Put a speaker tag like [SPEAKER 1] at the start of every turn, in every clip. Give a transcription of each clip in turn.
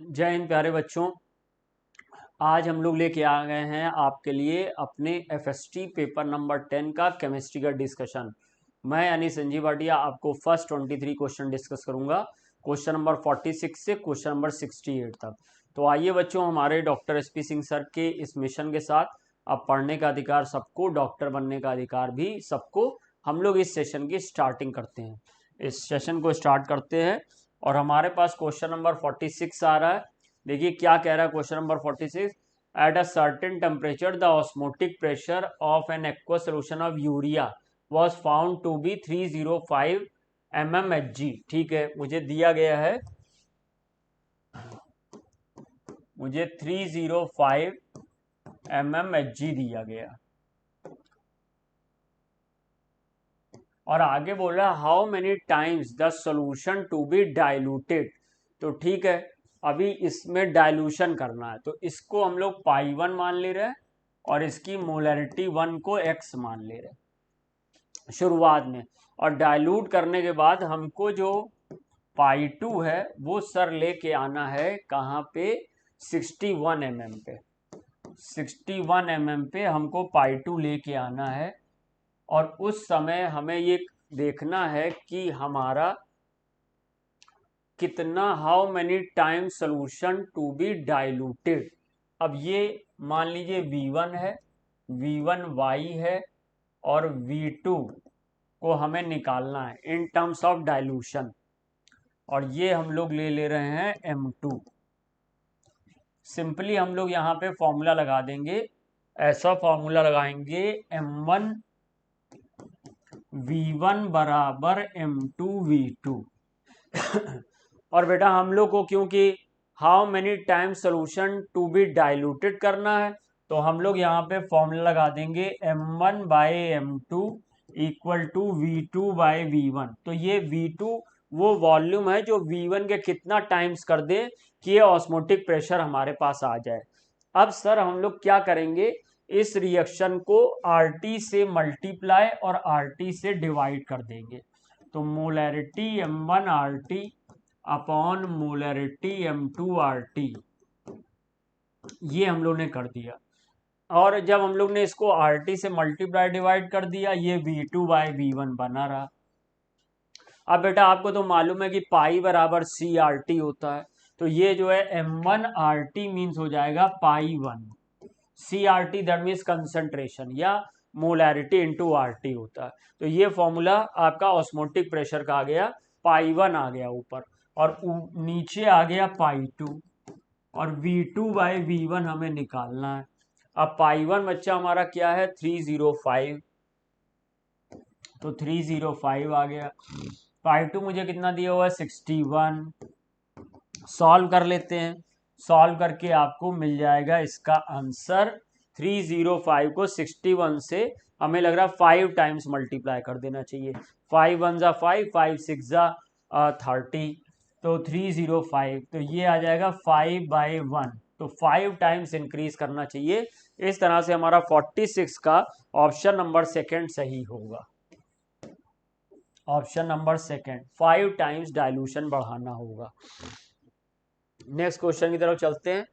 [SPEAKER 1] जय हिंद प्यारे बच्चों। आज हम लोग लेके आ गए हैं आपके लिए अपने एफएसटी पेपर नंबर 10 का केमिस्ट्री का डिस्कशन। मैं यानी संजीव भाटिया आपको फर्स्ट 23 क्वेश्चन डिस्कस करूंगा, क्वेश्चन नंबर 46 से क्वेश्चन नंबर 68 तक। तो आइए बच्चों, हमारे डॉक्टर एसपी सिंह सर के इस मिशन के साथ अब पढ़ने का अधिकार सबको, डॉक्टर बनने का अधिकार भी सबको, हम लोग इस सेशन की स्टार्टिंग करते हैं। इस सेशन को स्टार्ट करते हैं और हमारे पास क्वेश्चन नंबर 46 आ रहा है। देखिए क्या कह रहा है question number 46। At a certain temperature the osmotic pressure of an aqueous solution of urea was found to be 305 mmHg। ठीक है, मुझे दिया गया है, मुझे 305 mmHg दिया गया और आगे बोल रहा है how many times the solution to be diluted. तो ठीक है, अभी इसमें डाइल्यूशन करना है तो इसको हम लोग पाई 1 मान ले रहे हैं और इसकी मोलैरिटी 1 को x मान ले रहे हैं शुरुआत में। और डाइल्यूट करने के बाद हमको जो पाई 2 है वो सर लेके आना है कहाँ पे, 61 mm पे। 61 mm पे हमको पाई 2 लेके आना है और उस समय हमें ये देखना है कि हमारा कितना, how many time solution to be diluted. अब ये मान लीजिए V1 है, V1 Y है और V2 को हमें निकालना है इन टर्म्स ऑफ डाइल्यूशन, और ये हम लोग ले रहे हैं M2। सिंपली हम लोग यहाँ पे फॉर्मूला लगा देंगे, ऐसा फॉर्मूला लगाएंगे M1 V1 बराबर M2 V2। और बेटा हम लोग को क्योंकि how many time solution to be diluted करना है तो हम लोग यहाँ पे फॉर्मूला लगा देंगे M1 bye M2 equal to V2 bye V1। तो ये V2 वो वॉल्यूम है जो V1 के कितना टाइम्स कर दे कि ये ऑस्मोटिक प्रेशर हमारे पास आ जाए। अब सर हम लोग क्या करेंगे, इस रिएक्शन को RT से मल्टीप्लाई और RT से डिवाइड कर देंगे। तो molarity M1 RT upon molarity M2 RT, ये हम लोग ने कर दिया। और जब हम लोग ने इसको RT से मल्टीप्लाई डिवाइड कर दिया, ये V2 बाय V1 बना रहा। अब बेटा आपको तो मालूम है कि पाई बराबर CRT होता है, तो ये जो है M1 RT मीन्स हो जाएगा पाई 1। CRT दैट मीन्स कंसंट्रेशन या मोलैरिटी इंटू RT होता है। तो ये फॉर्मूला आपका ऑस्मोटिक प्रेशर का आ गया, पाई 1 आ गया ऊपर और नीचे आ गया पाई 2, और V2 बाय V1 हमें निकालना है। अब पाई 1 बच्चा हमारा क्या है, 305, तो 305 आ गया। पाई 2 मुझे कितना दिया हुआ है, 61। सॉल्व कर लेते हैं, सॉल्व करके आपको मिल जाएगा इसका आंसर। 305 को 61 से हमें लग रहा है 5 टाइम्स मल्टीप्लाई कर देना चाहिए। 5 1 जा 5, 5 6 जा 30, तो 305, तो ये आ जाएगा 5 बाय 1, तो 5 टाइम्स इंक्रीज करना चाहिए। इस तरह से हमारा 46 का ऑप्शन नंबर सेकंड सही होगा। Option number second, 5 times dilution बढ़ाना होगा। नेक्स्ट क्वेश्चन की तरफ चलते हैं।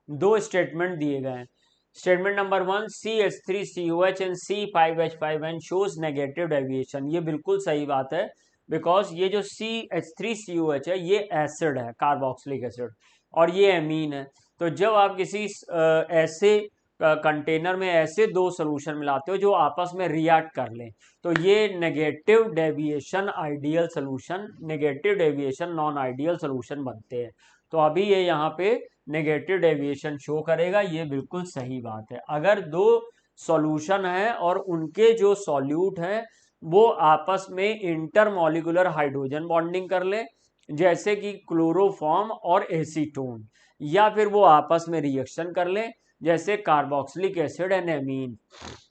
[SPEAKER 1] दो स्टेटमेंट दिए गए हैं। Statement number 1, CH3COH and C5H5N shows negative deviation. ये बिल्कुल सही बात है, बिकॉज ये जो CH3COH है ये एसिड है, कार्बोक्सिलिक एसिड, और ये एमीन है। तो जब आप किसी ऐसे कंटेनर में ऐसे दो सोल्यूशन मिलाते हो जो आपस में रिएक्ट कर लें, तो ये negative deviation ideal solution, negative deviation non ideal solution बनते हैं। तो अभी ये यहाँ पे नेगेटिव डेविएशन शो करेगा, ये बिल्कुल सही बात है। अगर दो सॉल्यूशन है और उनके जो सॉल्यूट हैं वो आपस में इंटरमॉलिक्यूलर हाइड्रोजन बॉन्डिंग कर ले, जैसे कि क्लोरोफॉर्म और एसीटोन, या फिर वो आपस में रिएक्शन कर ले जैसे कार्बोक्सिलिक एसिड एंड एमीन,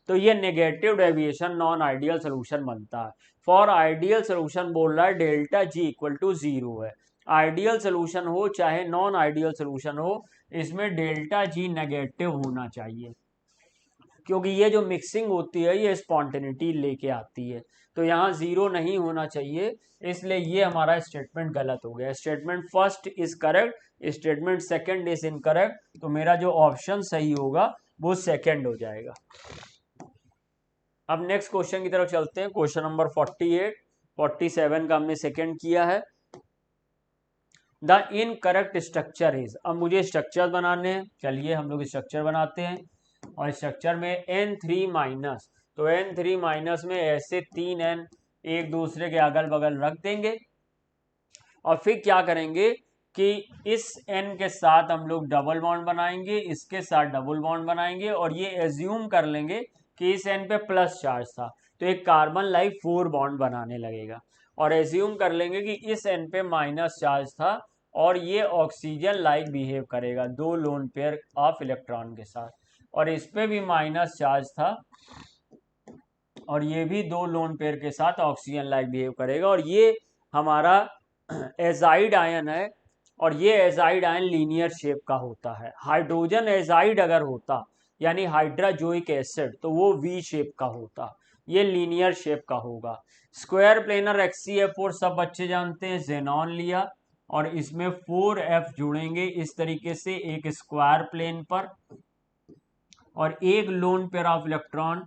[SPEAKER 1] तो ये negative deviation non ideal solution बनता है। फॉर आइडियल सोल्यूशन बोल रहा है डेल्टा G इक्वल टू 0 है। आइडियल सोल्यूशन हो चाहे नॉन आइडियल सोल्यूशन हो, इसमें डेल्टा G नेगेटिव होना चाहिए, क्योंकि ये जो मिक्सिंग होती है ये स्पॉन्टेनिटी लेके आती है, तो यहाँ जीरो नहीं होना चाहिए, इसलिए ये हमारा स्टेटमेंट गलत हो गया। Statement first is correct, statement second is incorrect, तो मेरा जो ऑप्शन सही होगा वो सेकंड हो जाएगा। अब नेक्स्ट क्वेश्चन की तरफ चलते हैं। क्वेश्चन नंबर 48, 47 का हमने सेकंड किया है। द इनकरेक्ट स्ट्रक्चर इज, अब मुझे स्ट्रक्चर बनाने हैं, चलिए हम लोग स्ट्रक्चर बनाते हैं। और स्ट्रक्चर में N3 माइनस, तो N3 माइनस में ऐसे 3N एक दूसरे के अगल बगल रख देंगे और फिर क्या करेंगे कि इस N के साथ हम लोग डबल बॉन्ड बनाएंगे, इसके साथ डबल बॉन्ड बनाएंगे और ये एज्यूम कर लेंगे कि इस N पे प्लस चार्ज था, तो एक कार्बन लाइक 4 बॉन्ड बनाने लगेगा। और एज्यूम कर लेंगे कि इस N पे माइनस चार्ज था और ये ऑक्सीजन लाइक बिहेव करेगा 2 लोन पेयर ऑफ इलेक्ट्रॉन के साथ, और इस पे भी माइनस चार्ज था और ये भी 2 लोन पेयर के साथ ऑक्सीजन लाइक बिहेव करेगा। और ये हमारा एजाइड आयन है और ये एजाइड आयन लीनियर शेप का होता है। हाइड्रोजन एजाइड अगर होता यानी हाइड्राजोइक एसिड, तो वो वी शेप का होता, ये लीनियर शेप का होगा। स्क्वायर प्लेनर HCl4 सब बच्चे जानते हैं, जेनॉन लिया और इसमें 4F जुड़ेंगे इस तरीके से एक स्क्वायर प्लेन पर, और एक लोन पेयर ऑफ इलेक्ट्रॉन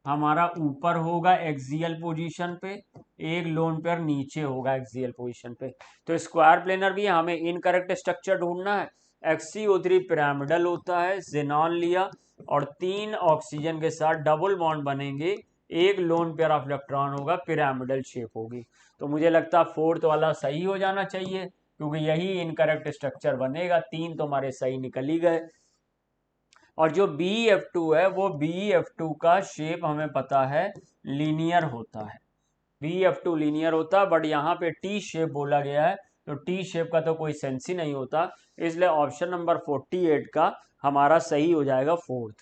[SPEAKER 1] हमारा ऊपर होगा एक्सियल पोजीशन पे, एक लोन पेयर नीचे होगा एक्सियल पोजीशन पे। तो स्क्वायर प्लेनर भी हमें इनकरेक्ट स्ट्रक्चर ढूंढना है। HCO3 पिरामिडल होता है, जेनॉन लिया और 3 ऑक्सीजन के साथ डबल बॉन्ड बनेंगे, एक लोन पेयर ऑफ इलेक्ट्रॉन होगा, पिरामिडल शेप होगी। तो मुझे लगता है फोर्थ वाला सही हो जाना चाहिए क्योंकि यही इनकरेक्ट स्ट्रक्चर बनेगा। 3 तो हमारे सही निकल ही गए। और जो BeF2 है वो BeF2 का शेप हमें पता है लीनियर होता है, BeF2 लीनियर होता है, बट यहाँ पे टी शेप बोला गया है तो टी शेप का तो कोई सेंस ही नहीं होता, इसलिए ऑप्शन नंबर 48 का हमारा सही हो जाएगा फोर्थ।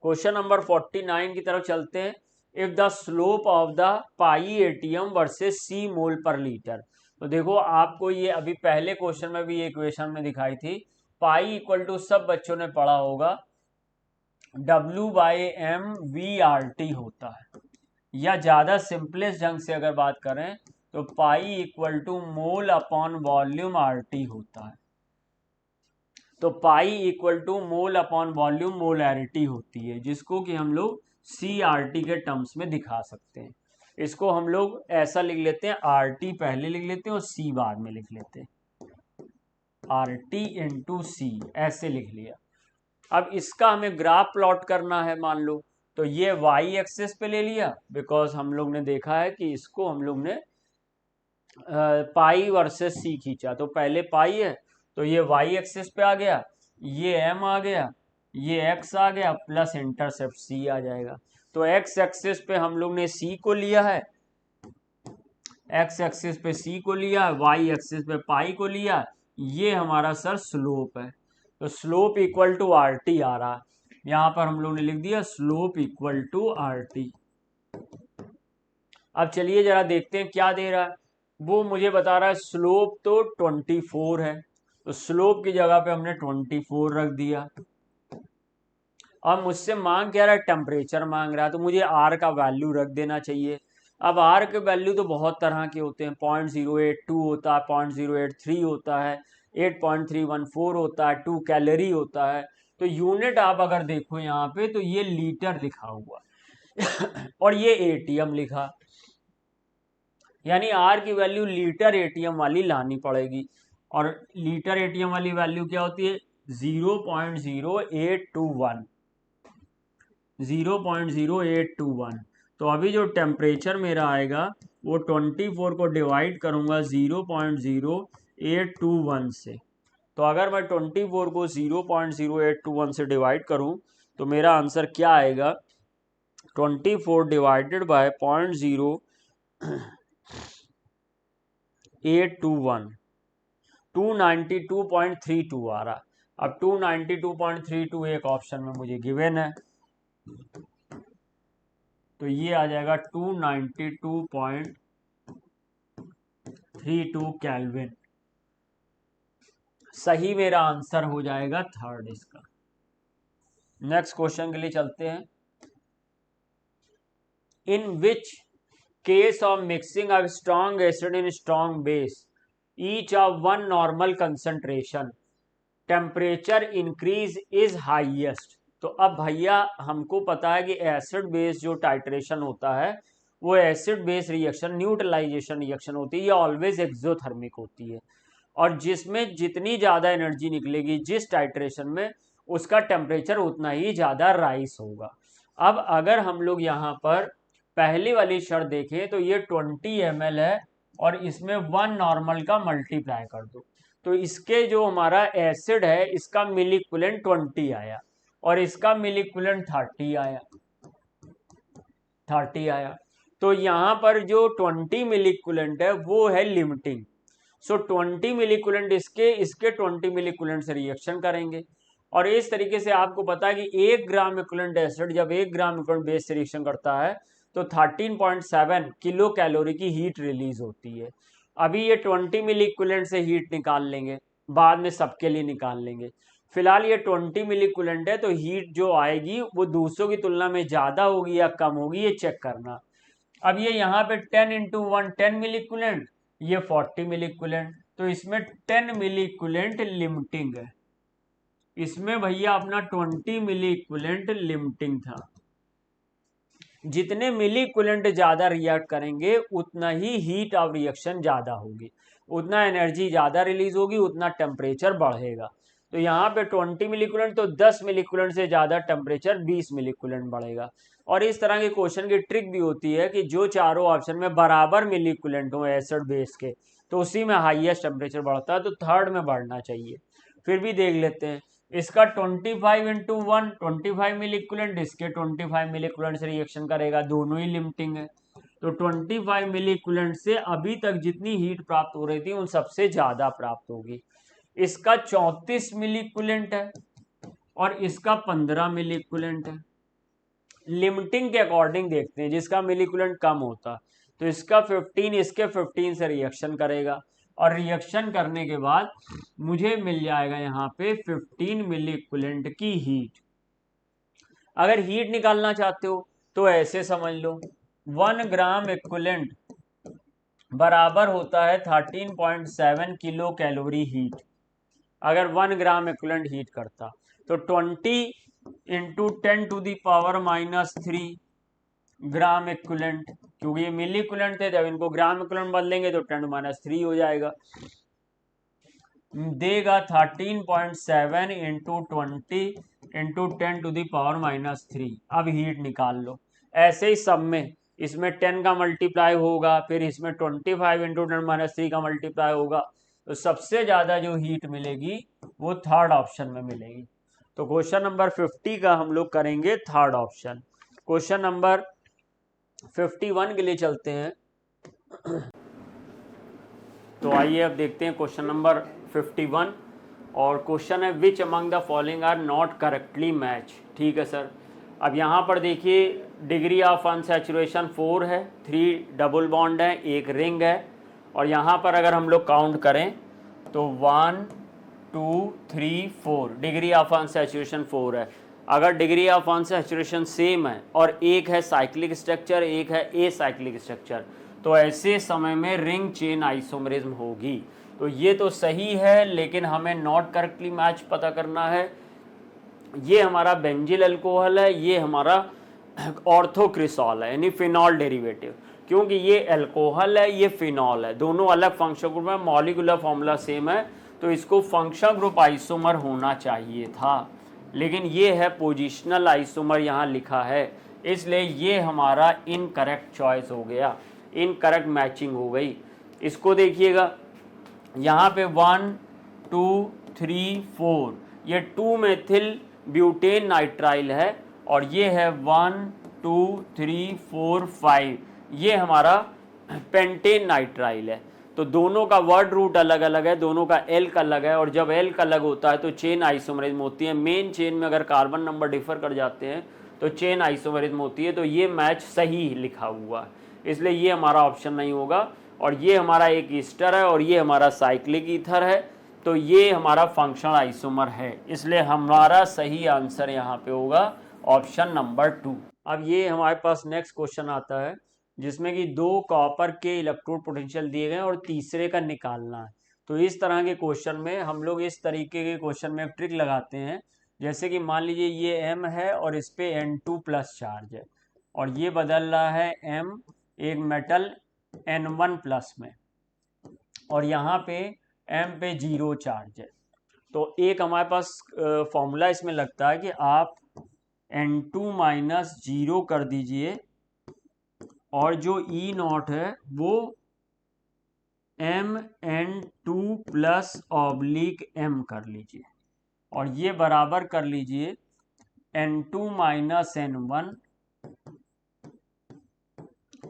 [SPEAKER 1] क्वेश्चन नंबर 49 की तरफ चलते हैं। If the slope of the pi ATM versus C मोल पर लीटर, तो देखो आपको ये अभी पहले क्वेश्चन में भी इक्वेशन में दिखाई थी, पाई इक्वल टू सब बच्चों ने पढ़ा होगा W/m/VRT होता है, या ज्यादा सिंपलेस्ट ढंग से अगर बात करें तो pi equal to mole upon volume RT होता है। तो pi equal to mole upon volume molarity होती है, जिसको कि हम लोग CRT के टर्म्स में दिखा सकते हैं। इसको हम लोग ऐसा लिख लेते हैं, RT पहले लिख लेते हैं और C बाद में लिख लेते हैं, RT इंटू C ऐसे लिख लिया। अब इसका हमें ग्राफ प्लॉट करना है, मान लो तो ये y एक्सिस पे ले लिया, बिकॉज हम लोग ने देखा है कि इसको हम लोग ने पाई वर्सेस C खींचा, तो पहले पाई है तो ये y एक्सिस पे आ गया, ये m आ गया, ये x आ गया, प्लस इंटरसेप्ट C आ जाएगा। तो x एक्सिस पे हम लोग ने C को लिया है, x एक्सिस पे C को लिया, y एक्सिस पे पाई को लिया, ये हमारा सर स्लोप है। तो स्लोप इक्वल टू RT आ रहा है, यहां पर हम लोग ने लिख दिया स्लोप इक्वल टू RT। अब चलिए जरा देखते हैं क्या दे रहा है। वो मुझे बता रहा है स्लोप तो 24 है, तो स्लोप की जगह पे हमने 24 रख दिया। अब मुझसे मांग क्या रहा है, टेम्परेचर मांग रहा है, तो मुझे R का वैल्यू रख देना चाहिए। अब R के वैल्यू तो बहुत तरह के होते हैं, 0.082 होता है, 0.083 होता है, 8.314 होता है, 2 कैलोरी होता है। तो यूनिट आप अगर देखो यहाँ पे तो ये लीटर लिखा हुआ और ये ATM लिखा, यानी R की वैल्यू लीटर ATM वाली लानी पड़ेगी। और लीटर ATM वाली वैल्यू क्या होती है, 0.0821, 0.0821। तो अभी जो टेम्परेचर मेरा आएगा वो 24 को डिवाइड करूंगा 0.0821 से। तो अगर मैं 24 को 0.0821 से डिवाइड करूं तो मेरा आंसर क्या आएगा, 24 डिवाइडेड बाय 0.0821, 292.32 आ रहा। अब 292.32 एक ऑप्शन में मुझे गिवन है, तो ये आ जाएगा 292.32 केल्विन। सही मेरा आंसर हो जाएगा थर्ड इसका। नेक्स्ट क्वेश्चन के लिए चलते हैं। In which case of mixing of strong acid in strong base each of one normal concentration temperature increase is highest. तो अब भैया हमको पता है कि एसिड बेस जो टाइट्रेशन होता है वो acid base reaction neutralization reaction होती है, ये ऑलवेज एक्सोथर्मिक होती है, और जिसमें जितनी ज़्यादा एनर्जी निकलेगी जिस टाइट्रेशन में उसका टेम्परेचर उतना ही ज़्यादा राइज होगा। अब अगर हम लोग यहाँ पर पहली वाली शर्त देखें तो ये 20 ml है और इसमें 1 नॉर्मल का मल्टीप्लाई कर दो, तो इसके जो हमारा एसिड है इसका मिलिक्विलेंट 20 आया और इसका मिलिक्विलेंट 30 आया। तो यहाँ पर जो 20 मिलिक्विलेंट है वो है लिमिटिंग। सो 20 मिलिक्विलेंट इसके 20 मिलिक्विलेंट से रिएक्शन करेंगे, और इस तरीके से आपको पता है कि 1 ग्राम इक्विवेलेंट एसिड जब 1 ग्राम इक्विवेलेंट बेस से रिएक्शन करता है तो 13.7 किलो कैलोरी की हीट रिलीज होती है। अभी ये 20 मिली इक्विवेलेंट से हीट निकाल लेंगे, बाद में सबके लिए निकाल लेंगे। फिलहाल ये 20 मिली इक्विवेलेंट है तो हीट जो आएगी वो दूसरों की तुलना में ज़्यादा होगी या कम होगी, ये चेक करना। अब ये यहाँ पे 10 × 1 10 मिली इक्विवेलेंट, ये 40 मिली इक्विवेलेंट, तो इसमें 10 मिली इक्विवेलेंट लिमिटिंग है, इसमें भैया अपना 20 मिली इक्विवेलेंट लिमिटिंग था। जितने मिली इक्विवेलेंट ज़्यादा रिएक्ट करेंगे उतना ही हीट ऑफ रिएक्शन ज़्यादा होगी, उतना एनर्जी ज़्यादा रिलीज होगी, उतना टेम्परेचर बढ़ेगा। तो यहाँ पे 20 मिली इक्विवेलेंट तो 10 मिली इक्विवेलेंट से ज़्यादा टेम्परेचर 20 मिली इक्विवेलेंट बढ़ेगा। और इस तरह के क्वेश्चन की ट्रिक भी होती है कि जो चारों ऑप्शन में बराबर मिली इक्विवेलेंट हो एसिड बेस के तो उसी में हाईएस्ट टेम्परेचर बढ़ता है, तो थर्ड में बढ़ना चाहिए। फिर भी देख लेते हैं, इसका 25 × 1 25 मिली इक्विवेलेंट, इसके 25 मिली इक्विवेलेंट से रिएक्शन करेगा, दोनों ही लिमिटिंग है। तो 25 मिली इक्विवेलेंट से अभी तक जितनी हीट प्राप्त हो रही थी उन सबसे ज्यादा प्राप्त होगी। इसका 34 मिली इक्विवेलेंट है और इसका 15 मिली इक्विवेलेंट है। लिमिटिंग के अकॉर्डिंग देखते हैं, जिसका मिली इक्विवेलेंट कम होता तो इसका 15 इसके 15 से रिएक्शन करेगा, और रिएक्शन करने के बाद मुझे मिल जाएगा यहाँ पे 15 मिली इक्विवेलेंट की हीट। अगर हीट निकालना चाहते हो तो ऐसे समझ लो, 1 ग्राम इक्विवेलेंट बराबर होता है 13.7 किलो कैलोरी हीट। अगर 1 ग्राम इक्विवेलेंट हीट करता तो 20 × 10⁻³ ग्राम इक्विवेलेंट, क्योंकि ये मिली इक्विवेलेंट थे, जब इनको ग्राम इक्विवेलेंट बदलेंगे तो 10⁻³ हो जाएगा, देगा 13.7 × 20 × 10⁻³ अब हीट निकाल लो। ऐसे ही सब में इसमें 10 का मल्टीप्लाई होगा, फिर इसमें 25 × 10⁻³ का मल्टीप्लाई होगा, तो सबसे ज़्यादा जो हीट मिलेगी वो थर्ड ऑप्शन में मिलेगी। तो क्वेश्चन नंबर 50 का हम लोग करेंगे थर्ड ऑप्शन। क्वेश्चन नंबर 51 के लिए चलते हैं। तो आइए अब देखते हैं क्वेश्चन नंबर 51, और क्वेश्चन है which among the following are not correctly match. ठीक है सर, अब यहाँ पर देखिए डिग्री ऑफ अनसैचुरेशन 4 है, 3 डबल बॉन्ड है, 1 रिंग है, और यहाँ पर अगर हम लोग काउंट करें तो 1 2 3 4 डिग्री ऑफ अनसैचुरेशन 4 है। अगर डिग्री ऑफ अनसैचुरेशन सेम है और एक है साइक्लिक स्ट्रक्चर, एक है ए साइक्लिक स्ट्रक्चर, तो ऐसे समय में रिंग चेन आइसोमेरिज्म होगी। तो ये तो सही है, लेकिन हमें नॉट करेक्टली मैच पता करना है। ये हमारा बेंजिल अल्कोहल है, ये हमारा ऑर्थोक्रिसॉल है, यानी फिनॉल डेरिवेटिव, क्योंकि ये अल्कोहल है, ये फिनॉल है, दोनों अलग फंक्शनल ग्रुप है, मॉलिक्यूलर फॉर्मूला सेम है, तो इसको फंक्शनल ग्रुप आइसोमर होना चाहिए था, लेकिन ये है पोजिशनल आइसोमर यहाँ लिखा है, इसलिए ये हमारा इनकरेक्ट चॉइस हो गया, इनकरेक्ट मैचिंग हो गई। इसको देखिएगा, यहाँ पे 1 2 3 4 ये 2 मेथिल ब्यूटेन नाइट्राइल है, और ये है 1 2 3 4 5 ये हमारा पेंटेन नाइट्राइल है। तो दोनों का वर्ड रूट अलग अलग है, दोनों का एल्क अलग है, और जब एल्क अलग होता है तो चेन आइसोमरिज्म होती है। मेन चेन में अगर कार्बन नंबर डिफर कर जाते हैं तो चेन आइसोमरिज्म होती है। तो ये मैच सही लिखा हुआ है, इसलिए ये हमारा ऑप्शन नहीं होगा। और ये हमारा एक ईस्टर है और ये हमारा साइक्लिक ईथर है, तो ये हमारा फंक्शनल आइसोमर है, इसलिए हमारा सही आंसर यहाँ पे होगा ऑप्शन नंबर 2। अब ये हमारे पास नेक्स्ट क्वेश्चन आता है जिसमें कि 2 कॉपर के इलेक्ट्रोड पोटेंशियल दिए गए और तीसरे का निकालना है। तो इस तरह के क्वेश्चन में हम लोग इस तरीके के क्वेश्चन में एक ट्रिक लगाते हैं, जैसे कि मान लीजिए ये M है और इस पे N2 प्लस चार्ज है और ये बदल रहा है M एक मेटल N1 प्लस में और यहाँ पे M पे 0 चार्ज है। तो एक हमारे पास फॉर्मूला इसमें लगता है कि आप N2 माइनस 0 कर दीजिए और जो E नॉट है वो MN2 प्लस ऑब्लिक M कर लीजिए और ये बराबर कर लीजिए N2 माइनस N1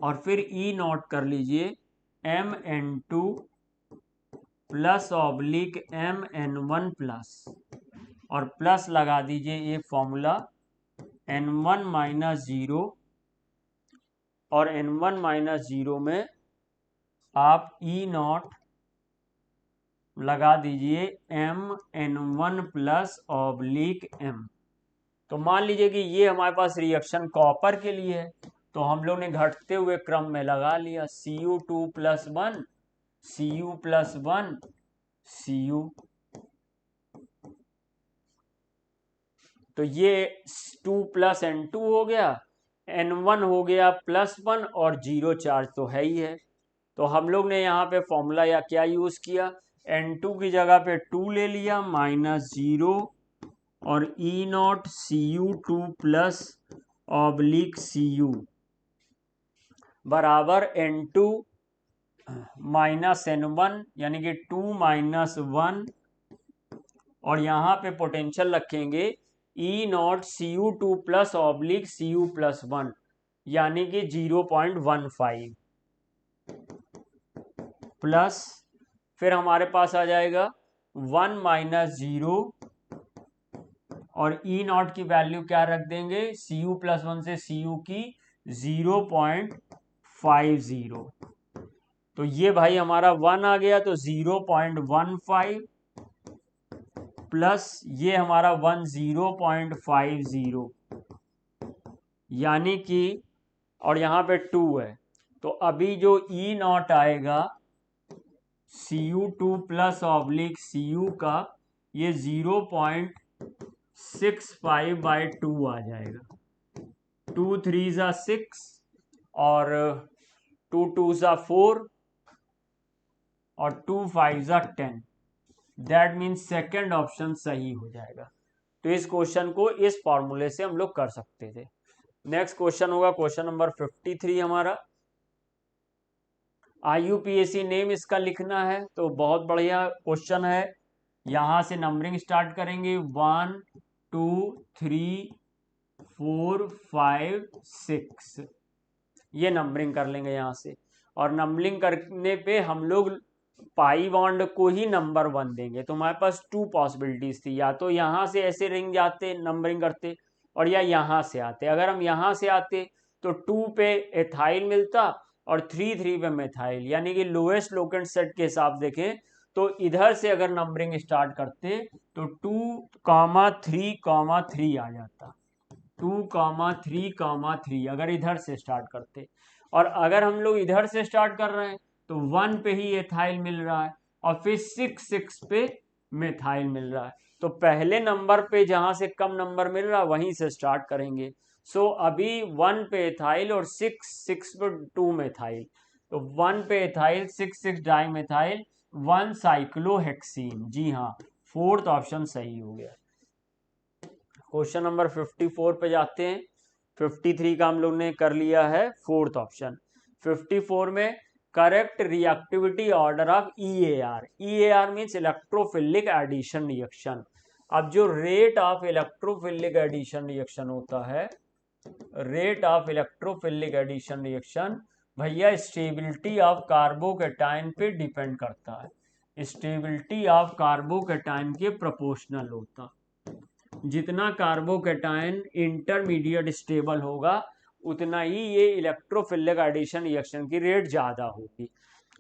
[SPEAKER 1] और फिर E नॉट कर लीजिए MN2 plus oblique MN1 plus और प्लस लगा दीजिए एक फॉर्मूला N1 माइनस 0 और N1 माइनस 0 में आप E नॉट लगा दीजिए MN1 प्लस ऑब्लिक M। तो मान लीजिए कि ये हमारे पास रिएक्शन कॉपर के लिए है, तो हम लोग ने घटते हुए क्रम में लगा लिया Cu2 plus 1 Cu plus 1 Cu। तो ये 2 प्लस N2 हो गया, N1 हो गया प्लस 1 और 0 चार्ज तो है ही है। तो हम लोग ने यहाँ पे फॉर्मूला या क्या यूज किया, N2 की जगह पे 2 ले लिया माइनस 0 और E not Cu2 plus oblique Cu बराबर N2 माइनस N1 यानी कि 2 माइनस 1 और यहाँ पे पोटेंशियल रखेंगे E not Cu2 plus oblique Cu plus 1 यानी कि 0.15 प्लस फिर हमारे पास आ जाएगा 1 माइनस 0 और E नॉट की वैल्यू क्या रख देंगे Cu प्लस 1 से Cu की 0.50। तो ये भाई हमारा 1 आ गया तो 0.15 प्लस ये हमारा 0.50 यानी कि और यहाँ पे 2 है तो अभी जो E नॉट आएगा Cu2 प्लस ऑब्लिक Cu का ये 0.65/2 आ जाएगा। 2 3 ज़ा 6 और 2 2 ज़ा 4 और 2 5 ज़ा 10। दैट मीन्स सेकेंड ऑप्शन सही हो जाएगा। तो इस क्वेश्चन को इस फॉर्मूले से हम लोग कर सकते थे। नेक्स्ट क्वेश्चन होगा क्वेश्चन नंबर 53 हमारा। IUPAC नेम इसका लिखना है, तो बहुत बढ़िया क्वेश्चन है। यहां से नंबरिंग स्टार्ट करेंगे 1 2 3 4 5 6 ये नंबरिंग कर लेंगे यहां से और नंबरिंग करने पे हम लोग पाई बॉन्ड को ही नंबर 1 देंगे। तो हमारे पास 2 पॉसिबिलिटीज थी, या तो यहां से ऐसे रिंग जाते नंबरिंग करते और या यहां से आते। अगर हम यहां से आते तो 2 पे एथाइल मिलता और 3 3 पे मेथाइल, यानी कि लोएस्ट लोकेंट सेट के हिसाब देखें तो इधर से अगर नंबरिंग स्टार्ट करते तो 2,3,3 आ जाता। 2,3,3 अगर इधर से स्टार्ट करते और अगर हम लोग इधर से स्टार्ट कर रहे हैं तो 1 पे ही एथाइल मिल रहा है और फिर 6 6 पे मेथाइल मिल रहा है। तो पहले नंबर पे जहां से कम नंबर मिल रहा है वहीं से स्टार्ट करेंगे। सो अभी 1 पे एथाइल और 6 6 पे 2 मेथाइल, तो 1 पे एथाइल 6 6 डाई मेथाइल 1 साइक्लोहेक्सीन। जी हाँ, फोर्थ ऑप्शन सही हो गया। क्वेश्चन नंबर 54 पे जाते हैं। 53 का हम लोग ने कर लिया है फोर्थ ऑप्शन। 54 में correct reactivity order of EAR। EAR means electrophilic addition reaction. अब जो rate of electrophilic addition reaction होता है, rate of electrophilic addition reaction भैया स्टेबिलिटी ऑफ कार्बोकैटायन पे डिपेंड करता है। स्टेबिलिटी ऑफ कार्बोकैटायन के प्रोपोर्शनल होता। जितना कार्बोकैटायन इंटरमीडिएट स्टेबल होगा उतना ही ये इलेक्ट्रोफिलिक एडिशन रिएक्शन की रेट ज़्यादा होगी।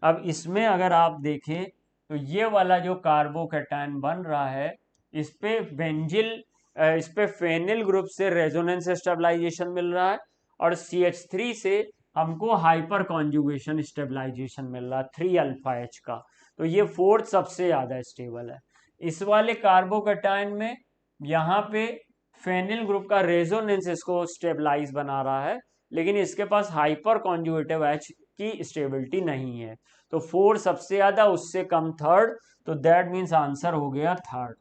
[SPEAKER 1] अब इसमें अगर आप देखें तो ये वाला जो कार्बोकैटायन बन रहा है इस पे बेंजिल इस पे फेनिल ग्रुप से रेजोनेंस स्टेबलाइजेशन मिल रहा है और CH3 से हमको हाइपर कॉन्जुगेशन स्टेबलाइजेशन मिल रहा है 3 अल्फा H का। तो ये फोर्थ सबसे ज्यादा स्टेबल है। इस वाले कार्बोकैटायन में यहाँ पे फेनिल ग्रुप का रेजोनेंस इसको स्टेबलाइज बना रहा है, लेकिन इसके पास हाइपर कॉन्जुगेटिव H की स्टेबिलिटी नहीं है। तो 4 सबसे ज्यादा, उससे कम थर्ड, तो दैट मीन्स आंसर हो गया थर्ड।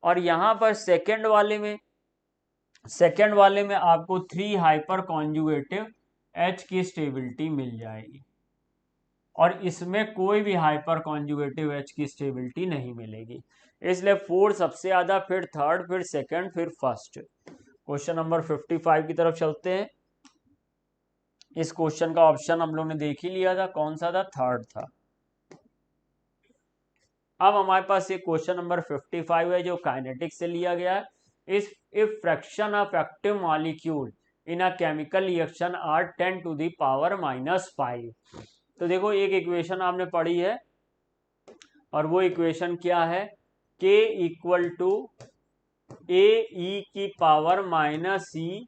[SPEAKER 1] और यहां पर सेकंड वाले में आपको 3 हाइपर कॉन्जुगेटिव H की स्टेबिलिटी मिल जाएगी और इसमें कोई भी हाइपर कॉन्जुगेटिव H की स्टेबिलिटी नहीं मिलेगी। इसलिए 4 सबसे ज्यादा, फिर थर्ड, फिर सेकंड, फिर फर्स्ट। क्वेश्चन नंबर 55 की तरफ चलते हैं। इस क्वेश्चन का ऑप्शन हम लोग ने देख ही लिया था, कौन सा था? थर्ड था। अब हमारे पास ये क्वेश्चन नंबर 55 है जो काइनेटिक्स से लिया गया है। If fraction of active molecule in a chemical reaction are 10 to the power -5। तो देखो एक इक्वेशन आपने पढ़ी है और वो इक्वेशन क्या है? K इक्वल टू AE की पावर -E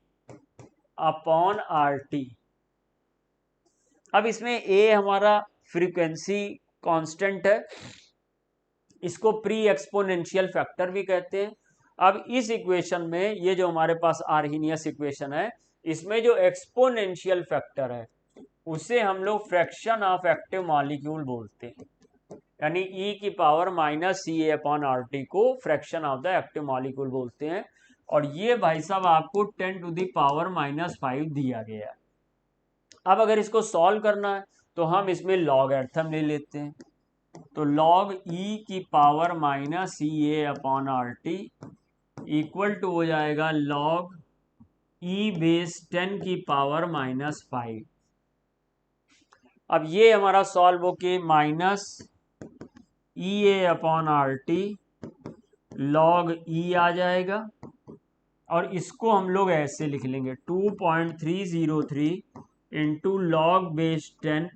[SPEAKER 1] अपॉन RT। अब इसमें A हमारा फ्रीक्वेंसी कांस्टेंट है, इसको प्री एक्सपोनेंशियल फैक्टर भी कहते हैं। अब इस इक्वेशन में ये जो हमारे पास आर्हीनियस इक्वेशन है, इसमें जो एक्सपोनेंशियल फैक्टर है उसे हम लोग फ्रैक्शन ऑफ एक्टिव मॉलिक्यूल बोलते हैं, यानी E की पावर -CA अपॉन RT को fraction of the active molecule बोलते हैं। और ये भाई साहब आपको 10 टू द पावर -5 दिया गया है। अब अगर इसको सॉल्व करना है तो हम इसमें लॉगरिथम ले लेते हैं। तो log E की power -CA upon RT equal to हो जाएगा log E बेस 10 की पावर -5। अब ये हमारा सॉल्व होके -EA upon RT log E आ जाएगा और इसको हम लोग ऐसे लिख लेंगे 2.303 इंटू लॉग बेस 10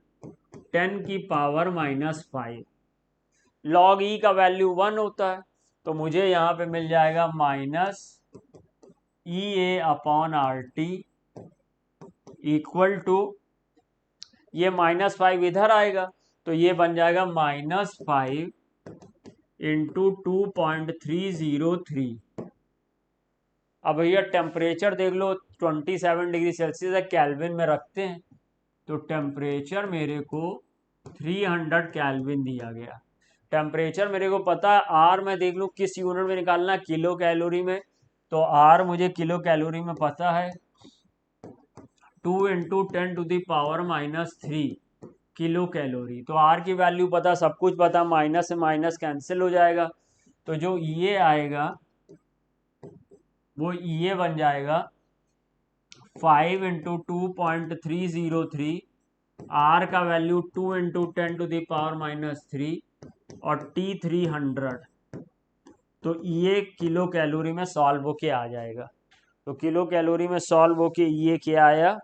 [SPEAKER 1] की पावर -5। log E का वैल्यू 1 होता है, तो मुझे यहां पे मिल जाएगा -EA upon RT equal to, ये -5 इधर आएगा तो ये बन जाएगा -5 इंटू 2.303। अब भैया टेम्परेचर देख लो, 27 डिग्री सेल्सियस है, केल्विन में रखते हैं तो टेम्परेचर मेरे को 300 केल्विन दिया गया। टेम्परेचर मेरे को पता है, आर मैं देख लूँ किस यूनिट में निकालना है, किलो कैलोरी में। तो आर मुझे किलो कैलोरी में पता है, 2 into 10 to the power -3 kilo calorie. तो आर की वैल्यू पता, सब कुछ पता, माइनस से माइनस कैंसिल हो जाएगा। तो जो ये आएगा वो ये बन जाएगा 5 इंटू 2.303, आर का value 2 into 10 to the power -3 और T 300। तो ये किलो कैलोरी में सॉल्व होके आ जाएगा। तो किलो कैलोरी में सॉल्व होके ये क्या आया?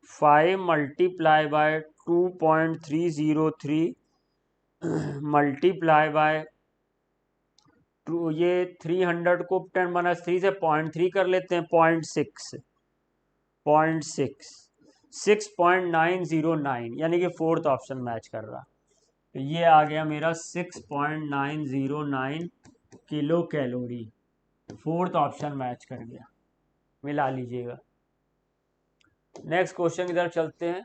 [SPEAKER 1] 5 multiply by 2.303 multiply by two, ये 300 को 10⁻³ से 0.3 कर लेते हैं, 6.909, यानी कि फोर्थ ऑप्शन मैच कर रहा। तो ये आ गया मेरा 6.909 kilo calorie, fourth option match कर गया, मिला लीजिएगा। नेक्स्ट क्वेश्चन की तरफ चलते हैं।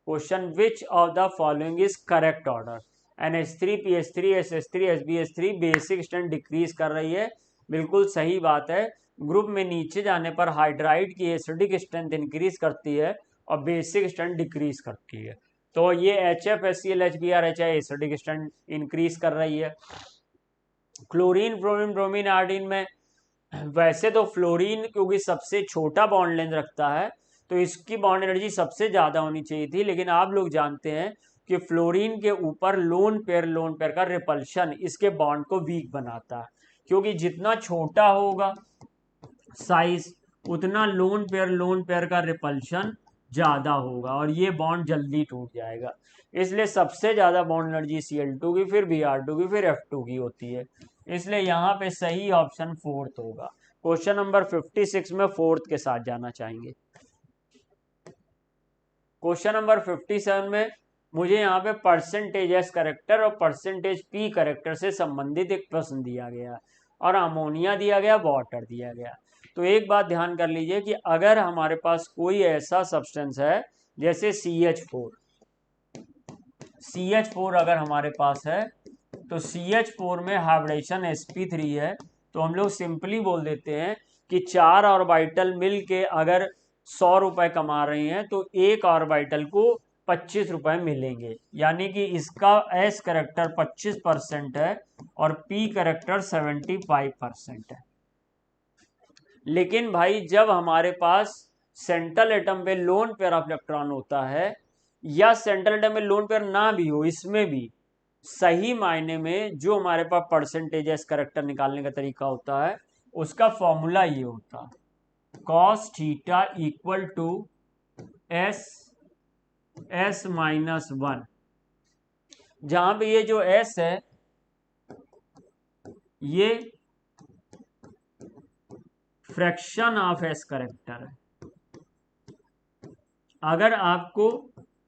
[SPEAKER 1] Question, which of the following is correct order? NH3 PH3 SH3 SbH3 basic strength decrease कर रही है, बिल्कुल सही बात है। ग्रुप में नीचे जाने पर हाइड्राइड की एसिडिक स्ट्रेंथ इंक्रीज करती है और बेसिक स्ट्रेंथ डिक्रीज करती है। तो ये HF HCl HBr HI acidic strength increase कर रही है। क्लोरीन ब्रोमीन ब्रोमीन आयोडीन में वैसे तो फ्लोरीन क्योंकि सबसे छोटा बॉन्ड लेंथ रखता है तो इसकी बॉन्ड एनर्जी सबसे ज्यादा होनी चाहिए थी, लेकिन आप लोग जानते हैं कि फ्लोरीन के ऊपर लोन पेयर का रिपल्शन इसके बॉन्ड को वीक बनाता है। क्योंकि जितना छोटा होगा साइज उतना लोन पेयर का रिपल्शन ज्यादा होगा और ये बॉन्ड जल्दी टूट जाएगा। इसलिए सबसे ज्यादा बॉन्ड एनर्जी Cl2 की, फिर Br2 की, फिर F2 की होती है। इसलिए यहाँ पे सही ऑप्शन फोर्थ होगा। क्वेश्चन नंबर 56 में फोर्थ के साथ जाना चाहेंगे। क्वेश्चन नंबर 57 में मुझे यहाँ पे परसेंटेज एस करेक्टर और परसेंटेज पी करेक्टर से संबंधित एक प्रश्न दिया गया और अमोनिया दिया गया, वाटर दिया गया। तो एक बात ध्यान कर लीजिए कि अगर हमारे पास कोई ऐसा सब्सटेंस है जैसे CH4 अगर हमारे पास है तो CH4 में हाइब्रिडेशन sp3 है, तो हम लोग सिंपली बोल देते हैं कि 4 ऑर्बिटल मिल के अगर 100 रुपए कमा रहे हैं तो एक ऑर्बिटल को 25 रुपए मिलेंगे। यानी कि इसका S करेक्टर 25% है और P करेक्टर 75% है। लेकिन भाई जब हमारे पास सेंट्रल एटम पे लोन पेयर ऑफ इलेक्ट्रॉन होता है या सेंट्रल एटम में लोन पेयर ना भी हो, इसमें भी सही मायने में जो हमारे पास परसेंटेज एस करेक्टर निकालने का तरीका होता है उसका फॉर्मूला ये होता है cos theta equal to S minus 1, जहां पे ये जो S है ये फ्रैक्शन ऑफ एस करेक्टर है। अगर आपको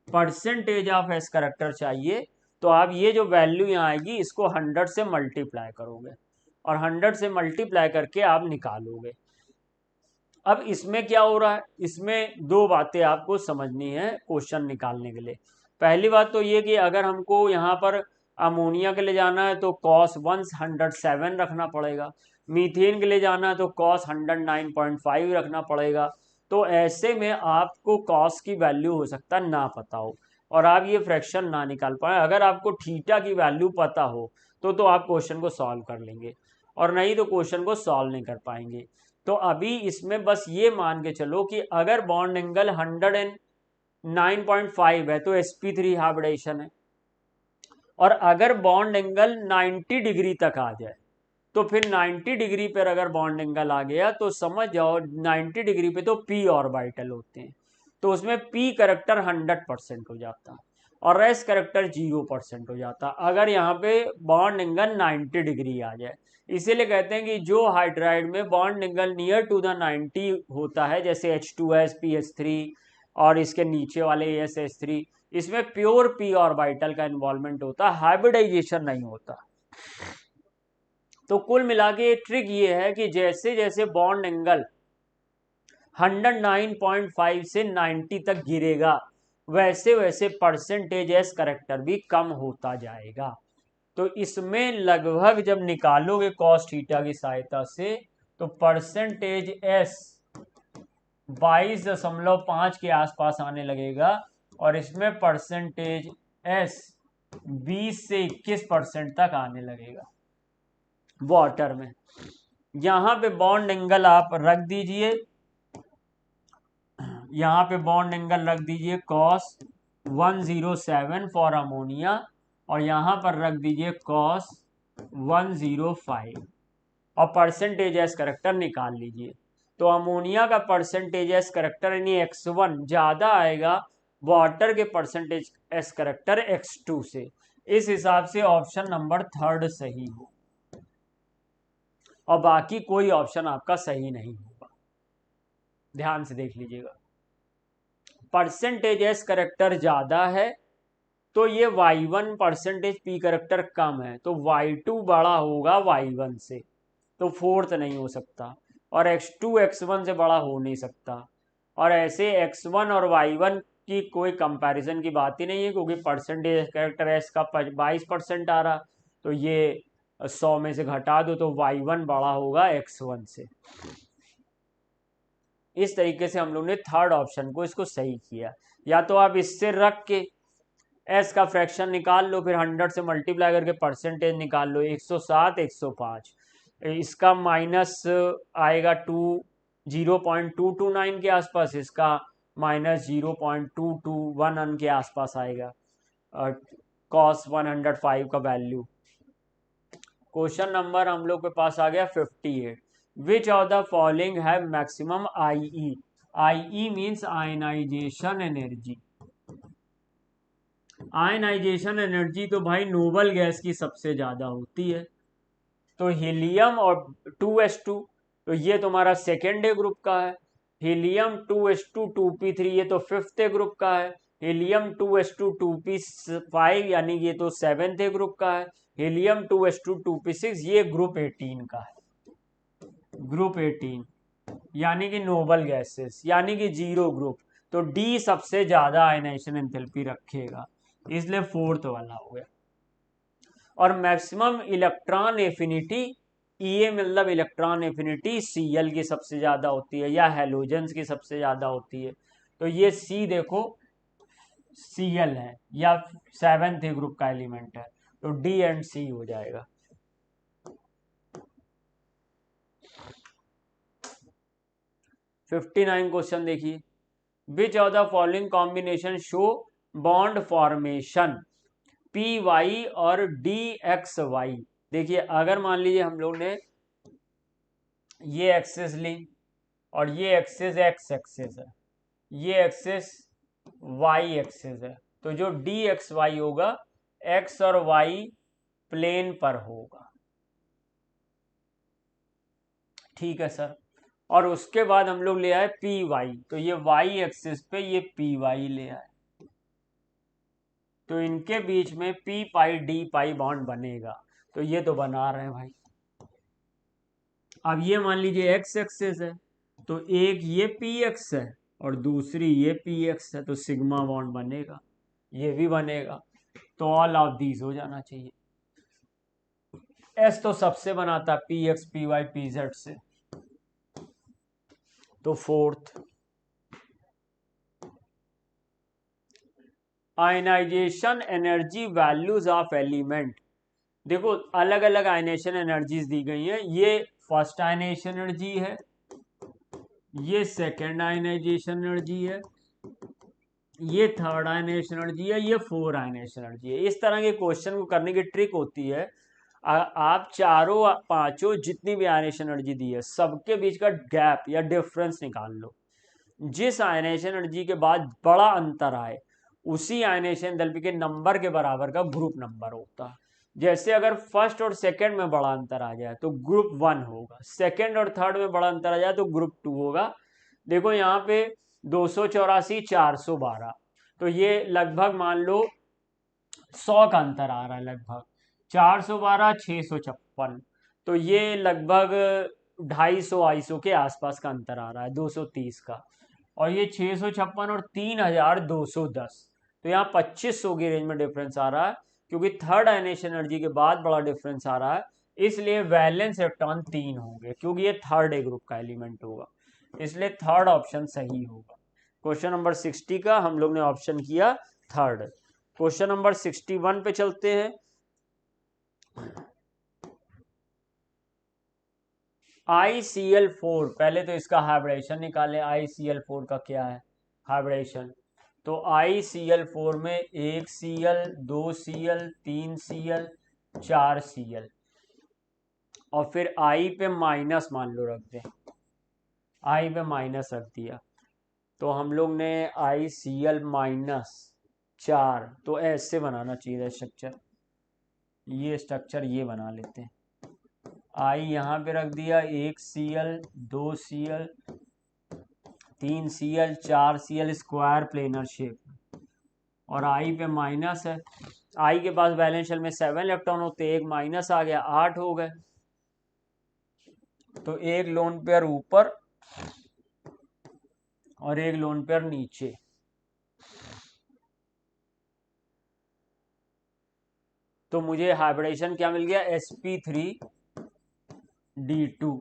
[SPEAKER 1] परसेंटेज ऑफ एस करेक्टर चाहिए तो आप ये जो वैल्यू यहाँ आएगी इसको 100 से मल्टीप्लाई करोगे और 100 से मल्टीप्लाई करके आप निकालोगे। अब इसमें क्या हो रहा है, इसमें दो बातें आपको समझनी है क्वेश्चन निकालने के लिए। पहली बात तो ये कि अगर हमको यहाँ पर अमोनिया के लिए जाना है तो cos 107 रखना पड़ेगा, मीथेन के लिए जाना है तो cos 109.5 रखना पड़ेगा। तो ऐसे में आपको cos की वैल्यू हो सकता है ना पता हो और आप ये फ्रैक्शन ना निकाल पाए। अगर आपको थीटा की वैल्यू पता हो तो आप क्वेश्चन को सॉल्व कर लेंगे और नहीं तो क्वेश्चन को सॉल्व नहीं कर पाएंगे। तो अभी इसमें बस ये मान के चलो कि अगर बॉन्ड एंगल 109.5 है तो sp3 हाइब्रिडेशन है और अगर बॉन्ड एंगल 90 डिग्री तक आ जाए तो फिर 90 डिग्री पर अगर बॉन्ड एंगल आ गया तो समझ जाओ 90 डिग्री पे तो p ऑर्बिटल होते हैं, तो उसमें p करेक्टर 100% हो जाता और s करेक्टर 0% हो जाता अगर यहाँ पे बॉन्ड एंगल 90 डिग्री आ जाए। इसीलिए कहते हैं कि जो हाइड्राइड में bond angle near to the 90 होता है जैसे H2S PH3 और इसके नीचे वाले SH3, इसमें प्योर p ऑर्बिटल का इन्वॉल्वमेंट होता, हाइब्रिडाइजेशन नहीं होता। तो कुल मिला के ट्रिक ये है कि जैसे जैसे बॉन्ड एंगल 109.5 से 90 तक गिरेगा वैसे वैसे परसेंटेज एस करेक्टर भी कम होता जाएगा। तो इसमें लगभग जब निकालोगे cos थीटा की सहायता से तो परसेंटेज एस 22.5 के आसपास आने लगेगा और इसमें परसेंटेज एस 20 से 21% तक आने लगेगा वाटर में। यहां पे बॉन्ड एंगल आप रख दीजिए, यहां पे बॉन्ड एंगल रख दीजिए cos 107 फॉर अमोनिया और यहां पर रख दीजिए cos 105 और परसेंटेज एस करेक्टर निकाल लीजिए। तो अमोनिया का परसेंटेज एस करेक्टर यानी x1 ज्यादा आएगा वाटर के परसेंटेज एस करेक्टर x2 से। इस हिसाब से ऑप्शन नंबर 3 सही हो और बाकी कोई ऑप्शन आपका सही नहीं होगा। ध्यान से देख लीजिएगा, परसेंटेज एस करेक्टर ज्यादा है तो ये y1 परसेंटेज p करेक्टर कम है तो y2 बड़ा होगा y1 से, तो फोर्थ नहीं हो सकता और x2 x1 से बड़ा हो नहीं सकता और ऐसे x1 और y1 की कोई कंपैरिजन की बात ही नहीं है क्योंकि परसेंटेज करेक्टर s का 22% आ रहा तो ये 100 में से घटा दो तो y1 बड़ा होगा x1 से। इस तरीके से हम लोग ने थर्ड ऑप्शन को इसको सही किया। या तो आप इससे रख के एस का फ्रैक्शन निकाल लो, फिर 100 से मल्टीप्लाई करके परसेंटेज निकाल लो 107 105, इसका माइनस आएगा 0.229 के आसपास, इसका माइनस 0.221 के आसपास आएगा cos 105 का वैल्यू। क्वेश्चन नंबर हम लोग के पास आ गया 58। Which of the following have maximum IE. IE means ionization energy. आयनाइजेशन एनर्जी तो भाई नोबल गैस की सबसे ज्यादा होती है। तो हीलियम और 2s2, तो ये तुम्हारा सेकेंड ए ग्रुप का है। हीलियम 2s2 2p3 ये तो फिफ्थ ए ग्रुप का है। हीलियम 2s2 2p5 यानी ये तो सेवेंथ ए ग्रुप का है। हीलियम 2s2 2p6 ये ग्रुप 18 का है। ग्रुप 18 यानी कि नोबल गैसेस यानी कि जीरो ग्रुप। तो डी सबसे ज्यादा आयनाइजेशन एंथैल्पी रखेगा, इसलिए फोर्थ वाला हो गया। और मैक्सिमम इलेक्ट्रॉन एफिनिटी, ई मतलब इलेक्ट्रॉन एफिनिटी सीएल की सबसे ज्यादा होती है या हेलोजेंस की सबसे ज्यादा होती है। तो ये सी देखो सीएल है या सेवेंथ ग्रुप का एलिमेंट है, तो डी एंड सी हो जाएगा। फिफ्टी 59 क्वेश्चन देखिए। Which of the following combination show bond formation p y और डी एक्स वाई। देखिए अगर मान लीजिए हम लोग ने ये एक्सेस ली और ये एक्सेस एक्स एक्सेस है, ये एक्सेस वाई एक्सेस है, तो जो डी एक्स वाई होगा एक्स और वाई प्लेन पर होगा। ठीक है सर। और उसके बाद हम लोग ले आए पी वाई, तो ये वाई एक्सिस पे ये पी वाई ले आए, तो इनके बीच में पी पाई डी पाई बॉन्ड बनेगा। तो ये तो बना रहे हैं भाई। अब ये मान लीजिए एक्स एक्सिस है, तो एक ये पी एक्स है और दूसरी ये पी एक्स है, तो सिग्मा बॉन्ड बनेगा, ये भी बनेगा। तो ऑल ऑफ दीज हो जाना चाहिए। एस तो सबसे बनाता है p x p y p z से, तो fourth. Ionization energy values of element. देखो अलग अलग आयनेशन एनर्जीज दी गई हैं। ये फर्स्ट आयनेशन एनर्जी है, ये सेकेंड आयनाइजेशन एनर्जी है, ये थर्ड आयनेशन एनर्जी है, ये फोर आयनेशन एनर्जी है। इस तरह के क्वेश्चन को करने की ट्रिक होती है, आप चारों पांचों जितनी भी आयनेशन एनर्जी दी है सबके बीच का गैप या डिफरेंस निकाल लो। जिस आयनेशन एनर्जी के बाद बड़ा अंतर आए उसी आयनेशन एंथैल्पी के नंबर के बराबर का ग्रुप नंबर होता है। जैसे अगर फर्स्ट और सेकंड में बड़ा अंतर आ जाए तो ग्रुप 1 होगा, सेकंड और थर्ड में बड़ा अंतर आ जाए तो ग्रुप 2 होगा। देखो यहाँ पे 284 412, तो ये लगभग मान लो 100 का अंतर आ रहा है लगभग। 412 656, तो ये लगभग 250 के आसपास का अंतर आ रहा है, 230 का। और ये 656 और 3210, तो यहाँ 2500 की रेंज में डिफरेंस आ रहा है, क्योंकि थर्ड आयनेशन एनर्जी के बाद बड़ा डिफरेंस आ रहा है। इसलिए वैलेंस इलेक्ट्रॉन 3 होंगे, क्योंकि ये थर्ड ए ग्रुप का एलिमेंट होगा, इसलिए थर्ड ऑप्शन सही होगा। क्वेश्चन नंबर 60 का हम लोग ने ऑप्शन किया थर्ड। क्वेश्चन नंबर 61 पे चलते हैं। ICl4, पहले तो इसका हाइब्रिडेशन निकालें। ICl4 का क्या है हाइब्रिडेशन? तो ICl4 में 1 Cl 2 Cl 3 Cl 4 Cl, और फिर I पे माइनस मान लो रख दें, I पे माइनस रख दिया, तो हम लोग ने ICl माइनस 4, तो ऐसे बनाना चाहिए स्ट्रक्चर। ये स्ट्रक्चर ये बना लेते हैं। I यहाँ पे रख दिया, 1 Cl 2 Cl 3 Cl 4 Cl square planar shape, और I पे माइनस है। I के पास वैलेंस शेल में 7 इलेक्ट्रॉन होते, एक माइनस आ गया, 8 हो गए। तो एक लोन पेयर ऊपर और एक लोन पेयर नीचे। तो मुझे हाइब्रिडेशन क्या मिल गया? sp3d2,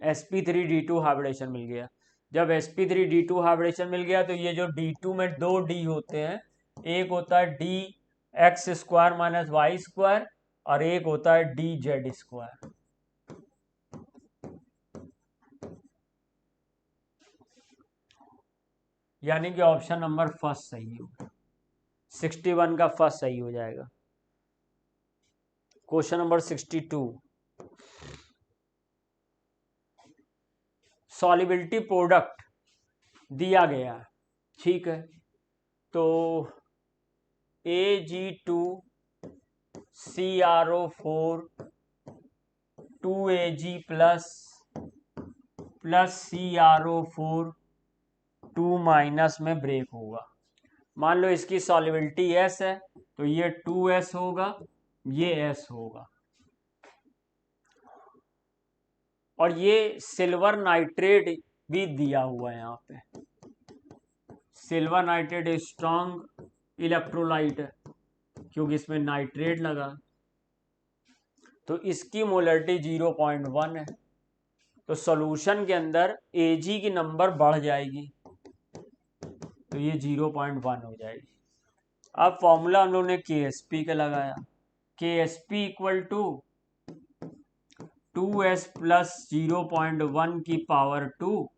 [SPEAKER 1] sp3d2 हाइब्रिडेशन मिल गया। जब sp3d2 हाइब्रिडेशन मिल गया तो ये जो d2 में 2 d होते हैं, एक होता है d x square minus y square और एक होता है डी जेड स्क्वायर। यानी कि ऑप्शन नंबर फर्स्ट सही होगा, 61 का फर्स्ट सही हो जाएगा। क्वेश्चन नंबर 62, सॉल्युबिलिटी प्रोडक्ट दिया गया है, ठीक है। तो Ag2CrO4 2Ag plus CrO4 2 minus में ब्रेक होगा। मान लो इसकी सॉल्युबिलिटी S है तो ये 2S होगा, ये S होगा। और ये सिल्वर नाइट्रेट भी दिया हुआ है यहाँ पे। सिल्वर नाइट्रेट स्ट्रॉन्ग इलेक्ट्रोलाइट है क्योंकि इसमें नाइट्रेट लगा, तो इसकी मोलरिटी 0.1 है। तो सॉल्यूशन के अंदर Ag की नंबर बढ़ जाएगी तो ये 0.1 हो जाएगी। अब फॉर्मूला हम लोगों ने KSP का लगाया, KSP equal to 2S plus 0.1 की पावर 2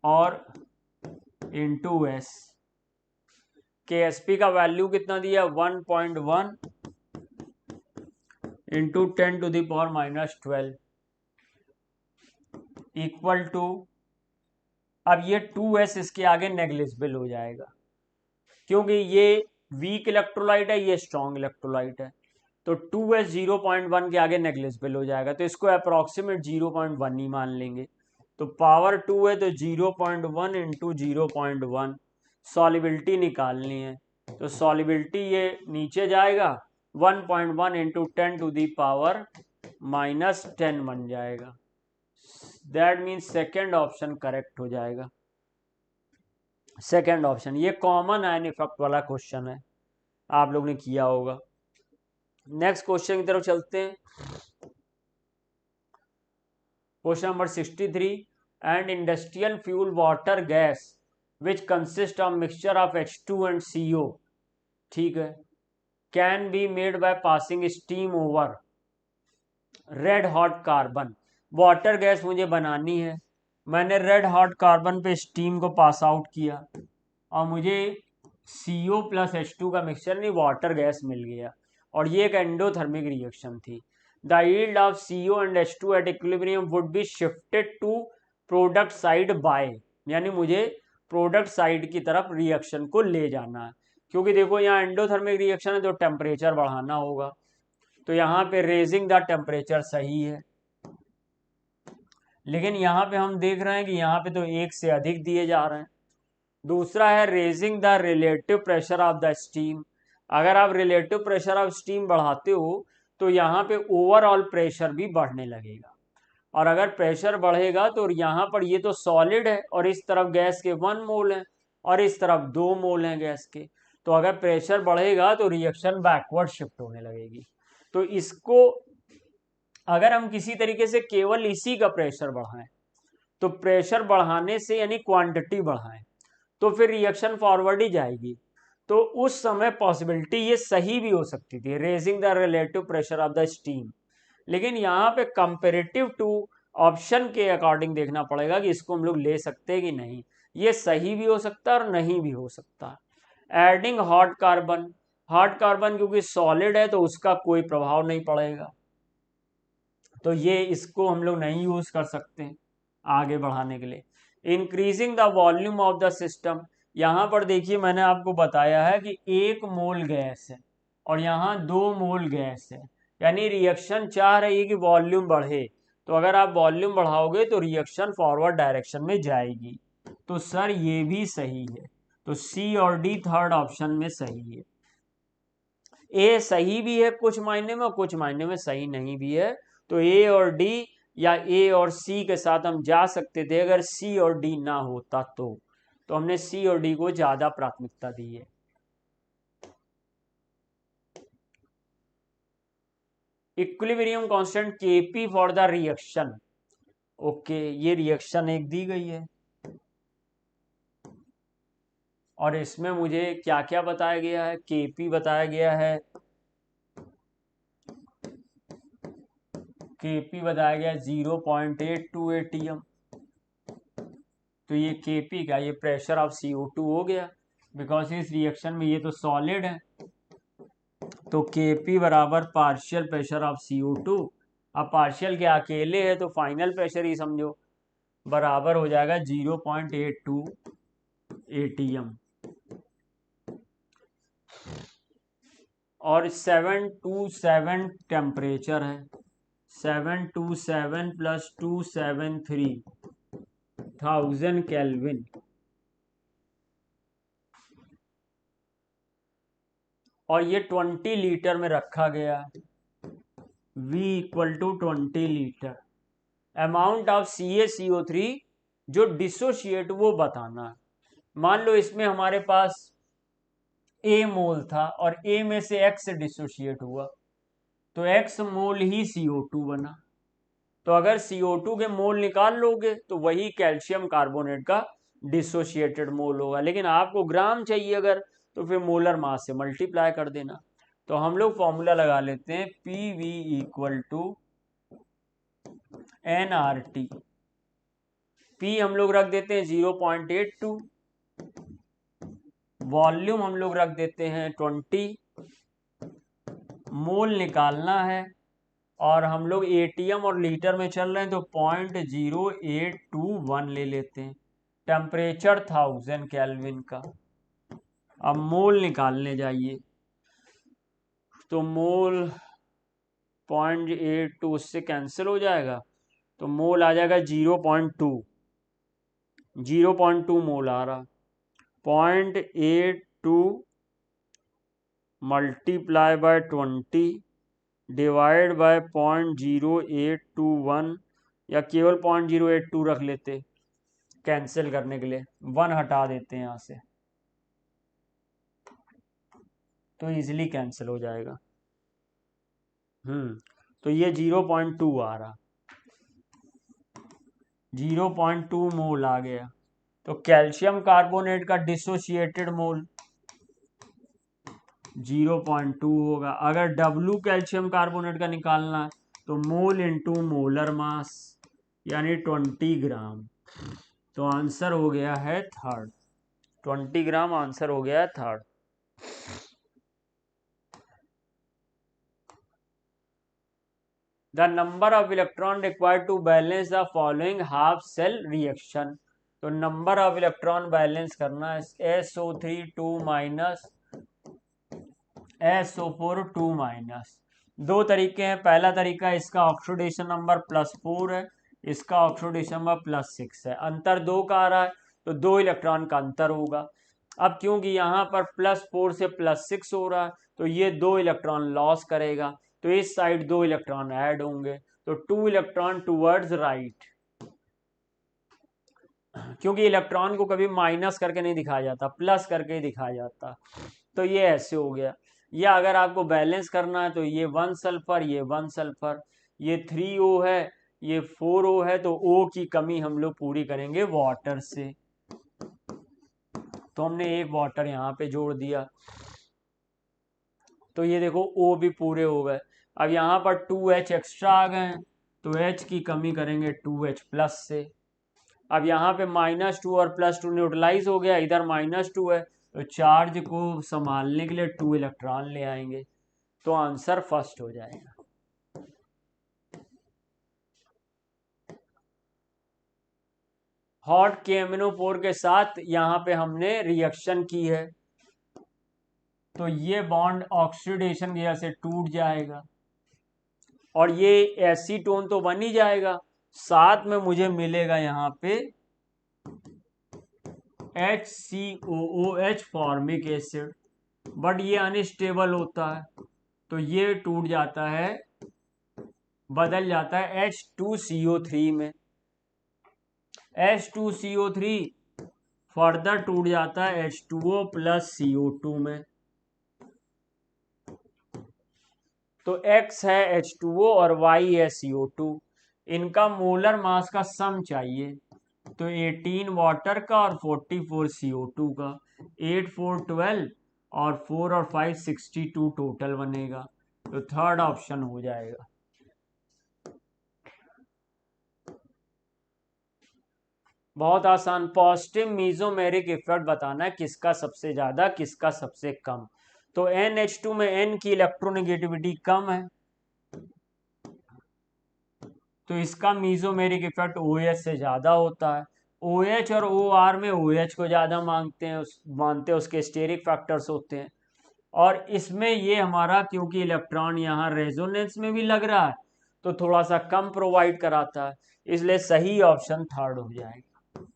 [SPEAKER 1] और इंटू S। KSP का वैल्यू कितना दिया, 1.1 into 10 to the power minus 12 equal to, अब ये 2S इसके आगे नेग्लिजिबल हो जाएगा क्योंकि ये वीक इलेक्ट्रोलाइट है, ये स्ट्रॉन्ग इलेक्ट्रोलाइट है। तो 2S 0.1 के आगे नेग्लिजिबल हो जाएगा, तो इसको अप्रोक्सीमेट 0.1 ही मान लेंगे। तो पावर 2 है तो 0.1 इंटू 0.1, सॉल्युबिलिटी निकालनी है। तो सॉल्युबिलिटी ये नीचे जाएगा, 1.1 into 10 to the power minus 10 बन जाएगा। That means second option correct हो जाएगा। सेकेंड ऑप्शन, ये कॉमन आयन इफेक्ट वाला क्वेश्चन है, आप लोग ने किया होगा। नेक्स्ट क्वेश्चन की तरफ चलते हैं। Question number 63, and industrial fuel water gas which consist of mixture of H2 and CO, ठीक है, can be made by passing steam over red hot carbon. Water gas मुझे बनानी है, मैंने रेड हॉट कार्बन पे स्टीम को pass out किया और मुझे CO प्लस H2 का मिक्सचर नहीं वाटर गैस मिल गया, और ये एक एंडोथर्मिक रिएक्शन थी। The yield of CO and H2 at equilibrium would be shifted to product side by, यानी मुझे प्रोडक्ट साइड की तरफ रिएक्शन को ले जाना है, क्योंकि देखो यहाँ एंडोथर्मिक रिएक्शन है तो टेम्परेचर बढ़ाना होगा। तो यहाँ पे रेजिंग द टेम्परेचर सही है, लेकिन यहाँ पे हम देख रहे हैं कि यहाँ पे तो एक से अधिक दिए जा रहे हैं। दूसरा है raising the relative pressure of the steam. अगर आप रिलेटिव प्रेशर ऑफ स्टीम बढ़ाते हो तो यहाँ पे ओवरऑल प्रेशर भी बढ़ने लगेगा, और अगर प्रेशर बढ़ेगा तो यहाँ पर ये तो सॉलिड है और इस तरफ गैस के 1 मोल हैं और इस तरफ 2 मोल हैं गैस के, तो अगर प्रेशर बढ़ेगा तो रिएक्शन बैकवर्ड शिफ्ट होने लगेगी। तो इसको अगर हम किसी तरीके से केवल इसी का प्रेशर बढ़ाएं, तो प्रेशर बढ़ाने से यानी क्वांटिटी बढ़ाएं तो फिर रिएक्शन फॉरवर्ड ही जाएगी। तो उस समय पॉसिबिलिटी ये सही भी हो सकती थी, raising the relative pressure of the steam, लेकिन यहाँ पे कंपेरेटिव टू ऑप्शन के अकॉर्डिंग देखना पड़ेगा कि इसको हम लोग ले सकते हैं कि नहीं। ये सही भी हो सकता है और नहीं भी हो सकता। एडिंग हॉट कार्बन क्योंकि सॉलिड है तो उसका कोई प्रभाव नहीं पड़ेगा, तो ये इसको हम लोग नहीं यूज कर सकते आगे बढ़ाने के लिए। Increasing the volume of the system, यहाँ पर देखिए मैंने आपको बताया है कि 1 मोल गैस है और यहाँ 2 मोल गैस है, यानी रिएक्शन चाह रही है कि वॉल्यूम बढ़े, तो अगर आप वॉल्यूम बढ़ाओगे तो रिएक्शन फॉरवर्ड डायरेक्शन में जाएगी। तो सर ये भी सही है, तो सी और डी थर्ड ऑप्शन में सही है। ए सही भी है कुछ मायने में और कुछ मायने में सही नहीं भी है, तो ए और डी या ए और सी के साथ हम जा सकते थे अगर सी और डी ना होता तो हमने सी और डी को ज्यादा प्राथमिकता दी है। Equilibrium constant Kp for the reaction, okay, ये रिएक्शन एक दी गई है और इसमें मुझे क्या क्या बताया गया है, Kp बताया गया है, Kp बताया गया 0.82 atm, तो ये Kp का ये प्रेशर ऑफ CO2 हो गया, बिकॉज इस रिएक्शन में ये तो सॉलिड है तो Kp बराबर पार्शियल प्रेशर ऑफ CO2। अब पार्शियल के अकेले है तो फाइनल प्रेशर ही समझो, बराबर हो जाएगा 0.82 ATM। और 727 टेम्परेचर है, 727 प्लस 273 केल्विन। और ये 20 लीटर में रखा गया है, V equal to 20 litre. Amount of CaCO3 जो डिसोशिएट वो बताना है। मान लो इसमें हमारे पास A मोल था और A में से X डिसोशिएट हुआ, तो X मोल ही CO2 बना। तो अगर CO2 के मोल निकाल लोगे तो वही कैल्शियम कार्बोनेट का डिसोशिएटेड मोल होगा, लेकिन आपको ग्राम चाहिए अगर, तो फिर मोलर मास से मल्टीप्लाई कर देना। तो हम लोग फॉर्मूला लगा लेते हैं, PV equal to NRT। P हम लोग रख देते हैं 0.82, वॉल्यूम हम लोग रख देते हैं 20, मोल निकालना है और हम लोग ATM और लीटर में चल रहे हैं तो 0.0821 ले लेते हैं। टेम्परेचर 1000 केल्विन का। अब मोल निकालने जाइए, तो मोल 0.82 उससे कैंसिल हो जाएगा, तो मोल आ जाएगा 0.2 मोल आ रहा। 0.82 मल्टीप्लाई बाय 20 डिवाइड बाय 0.0821, या केवल 0.082 रख लेते कैंसिल करने के लिए, 1 हटा देते हैं यहां से तो इजीली कैंसिल हो जाएगा। तो ये 0.2 आ रहा, 0.2 मोल आ गया। तो कैल्शियम कार्बोनेट का डिसोशिएटेड मोल 0.2 होगा। अगर W कैल्शियम कार्बोनेट का निकालना है तो मोल इंटू मोलर मास यानी 20 ग्राम। तो आंसर हो गया है थर्ड, 20 ग्राम आंसर हो गया है third. The number of electron required to balance the following half cell reaction. तो नंबर ऑफ इलेक्ट्रॉन बैलेंस करना है, SO3 2 माइनस SO4 2 माइनस। दो तरीके हैं, पहला तरीका इसका ऑक्सीडेशन नंबर +4 है, इसका ऑक्सीडेशन नंबर +6 है। अंतर 2 का आ रहा है तो 2 इलेक्ट्रॉन का अंतर होगा। अब क्योंकि यहाँ पर +4 से +6 हो रहा है तो ये 2 इलेक्ट्रॉन लॉस करेगा, तो इस साइड 2 इलेक्ट्रॉन ऐड होंगे, तो 2 इलेक्ट्रॉन टूवर्ड्स राइट। क्योंकि इलेक्ट्रॉन को कभी माइनस करके नहीं दिखाया जाता, प्लस करके ही दिखाया जाता, तो ये ऐसे हो गया। या अगर आपको बैलेंस करना है तो ये 1 सल्फर, ये 1 सल्फर, ये 3O है, ये 4O है, तो O की कमी हम लोग पूरी करेंगे वाटर से। तो हमने एक वाटर यहाँ पे जोड़ दिया, तो ये देखो O भी पूरे हो गए। अब यहाँ पर 2H एक्स्ट्रा आ गए हैं, तो H की कमी करेंगे 2H प्लस से। अब यहाँ पे -2 और +2 न्यूट्रलाइज हो गया, इधर -2 है, तो चार्ज को संभालने के लिए 2 इलेक्ट्रॉन ले आएंगे, तो आंसर फर्स्ट हो जाएगा। हॉट KMnO4 के साथ यहाँ पे हमने रिएक्शन की है, तो ये बॉन्ड ऑक्सीडेशन की वजह से टूट जाएगा और ये एसीटोन तो बन ही जाएगा, साथ में मुझे मिलेगा यहाँ पे HCOOH फॉर्मिक एसिड, बट ये अनस्टेबल होता है तो ये टूट जाता है, बदल जाता है H2CO3 में। H2CO3 फर्दर टूट जाता है H2O प्लस CO2 में। तो X है H2O और Y है CO2। इनका मोलर मास का सम चाहिए, तो 18 वाटर का और 44 CO2 का, 8 4 12 और 4 और 5 62 टोटल बनेगा, तो थर्ड ऑप्शन हो जाएगा। बहुत आसान, पॉजिटिव मीजोमेरिक इफेक्ट बताना है, किसका सबसे ज्यादा किसका सबसे कम। तो NH2 में N की इलेक्ट्रोनेगेटिविटी कम है, तो इसका मीजोमेरिक इफेक्ट OH से ज्यादा होता है। OH और OR में OH को ज्यादा मानते हैं, उसके स्टेरिक फैक्टर्स होते हैं। और इसमें ये हमारा क्योंकि इलेक्ट्रॉन यहाँ रेजोनेंस में भी लग रहा है तो थोड़ा सा कम प्रोवाइड कराता है, इसलिए सही ऑप्शन थर्ड हो जाएगा,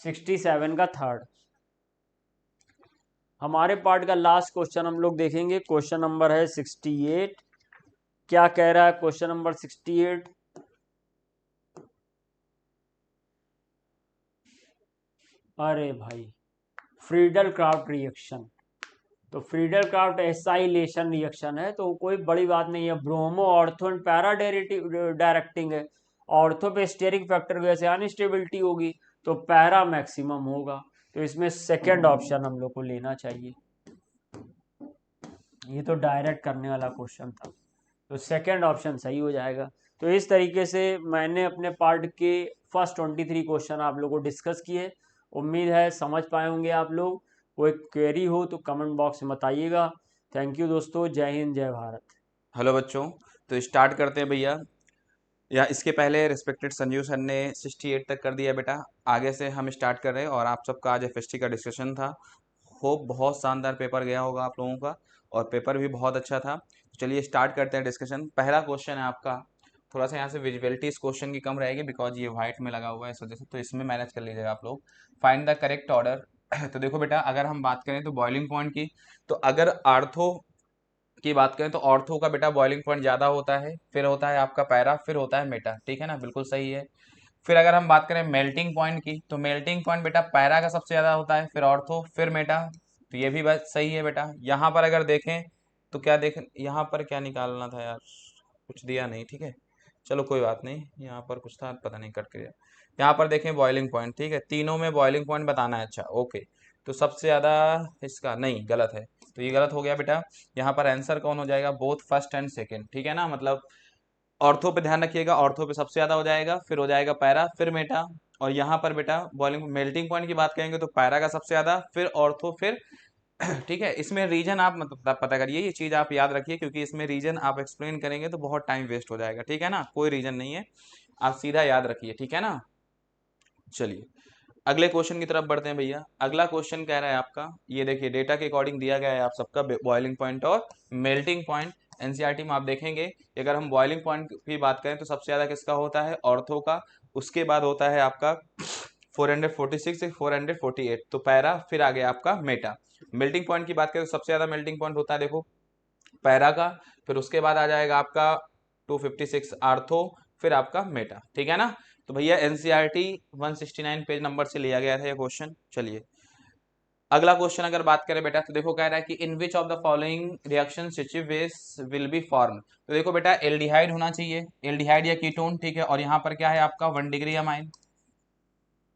[SPEAKER 1] 67 का थर्ड। हमारे पार्ट का लास्ट क्वेश्चन हम लोग देखेंगे, क्वेश्चन नंबर है 68। क्या कह रहा है क्वेश्चन नंबर 68? अरे भाई, फ्रीडल क्राफ्ट रिएक्शन। तो फ्रीडल क्राफ्ट एसाइलेशन रिएक्शन है, तो कोई बड़ी बात नहीं है। Bromo ortho and para directing है। ऑर्थो पे स्टेरिक फैक्टर की वजह से अनस्टेबिलिटी होगी, तो पैरा मैक्सिमम होगा। तो इसमें सेकंड ऑप्शन हम लोग को लेना चाहिए। ये तो डायरेक्ट करने वाला क्वेश्चन था, तो सेकंड ऑप्शन सही हो जाएगा। तो इस तरीके से मैंने अपने पार्ट के फर्स्ट 23 क्वेश्चन आप लोगों को डिस्कस किए। उम्मीद है समझ पाए होंगे आप लोग। कोई क्वेरी हो तो कमेंट बॉक्स में बताइएगा। थैंक यू दोस्तों, जय हिंद जय भारत।
[SPEAKER 2] हेलो बच्चों, तो स्टार्ट करते हैं भैया। या इसके पहले रिस्पेक्टेड संजीव सर ने 68 तक कर दिया बेटा। आगे से हम स्टार्ट कर रहे हैं और आप सबका आज FST का डिस्कशन था। होप बहुत शानदार पेपर गया होगा आप लोगों का, और पेपर भी बहुत अच्छा था। तो चलिए स्टार्ट करते हैं डिस्कशन। पहला क्वेश्चन है आपका, थोड़ा सा यहाँ से विजिबिलिटी इस क्वेश्चन की कम रहेगी बिकॉज ये व्हाइट में लगा हुआ है इस वजह से, तो इसमें मैनेज कर लीजिएगा आप लोग। Find the correct order. तो देखो बेटा, अगर हम बात करें तो बॉइलिंग पॉइंट की, तो अगर आर्थो की बात करें तो ऑर्थो का बेटा बॉइलिंग पॉइंट ज़्यादा होता है, फिर होता है आपका पैरा, फिर होता है मेटा। ठीक है ना, बिल्कुल सही है। फिर अगर हम बात करें मेल्टिंग पॉइंट की, तो मेल्टिंग पॉइंट बेटा पैरा का सबसे ज़्यादा होता है, फिर ऑर्थो, फिर मेटा। तो ये भी बात सही है बेटा। यहाँ पर अगर देखें तो क्या देखें, यहाँ पर क्या निकालना था यार, कुछ दिया नहीं। ठीक है, चलो कोई बात नहीं, यहाँ पर कुछ था पता नहीं कट गया। यहाँ पर देखें बॉइलिंग पॉइंट, ठीक है, तीनों में बॉइलिंग पॉइंट बताना है। अच्छा ओके, तो सबसे ज़्यादा इसका नहीं, गलत है, तो ये गलत हो गया बेटा। यहाँ पर आंसर कौन हो जाएगा, बोथ फर्स्ट एंड सेकेंड। ठीक है ना, मतलब ऑर्थो पे ध्यान रखिएगा, ऑर्थो पे सबसे ज्यादा हो जाएगा, फिर हो जाएगा पैरा, फिर मेटा। और यहाँ पर बेटा बॉइलिंग मेल्टिंग पॉइंट की बात करेंगे तो पैरा का सबसे ज्यादा, फिर ऑर्थो, फिर ठीक है। इसमें रीजन आप मतलब पता करिए, ये चीज आप याद रखिए, क्योंकि इसमें रीजन आप एक्सप्लेन करेंगे तो बहुत टाइम वेस्ट हो जाएगा। ठीक है ना, कोई रीजन नहीं है, आप सीधा याद रखिए। ठीक है ना, चलिए अगले क्वेश्चन की तरफ बढ़ते हैं भैया। अगला क्वेश्चन कह रहा है आपका, ये देखिए डेटा के अकॉर्डिंग दिया गया है आप सबका बॉइलिंग पॉइंट और मेल्टिंग पॉइंट। एनसीईआरटी में आप देखेंगे, अगर हम बॉइलिंग पॉइंट की बात करें तो सबसे ज्यादा किसका होता है, ऑर्थो का। उसके बाद होता है आपका 446 से 448, तो पैरा, फिर आ गया आपका मेटा। मेल्टिंग पॉइंट की बात करें तो सबसे ज्यादा मेल्टिंग पॉइंट होता है देखो पैरा का, फिर उसके बाद आ जाएगा आपका 256 आर्थो, फिर आपका मेटा। ठीक है ना, तो भैया एनसीईआरटी 169 पेज नंबर से लिया गया था ये क्वेश्चन। चलिए अगला क्वेश्चन अगर बात करें बेटा, तो देखो कह रहा है कि in which of the following reaction स्टिचिव बेस विल बी फॉर्म। तो देखो बेटा एल्डिहाइड होना चाहिए, एल्डिहाइड या कीटोन। ठीक है, और यहाँ पर क्या है आपका 1 डिग्री अमाइन,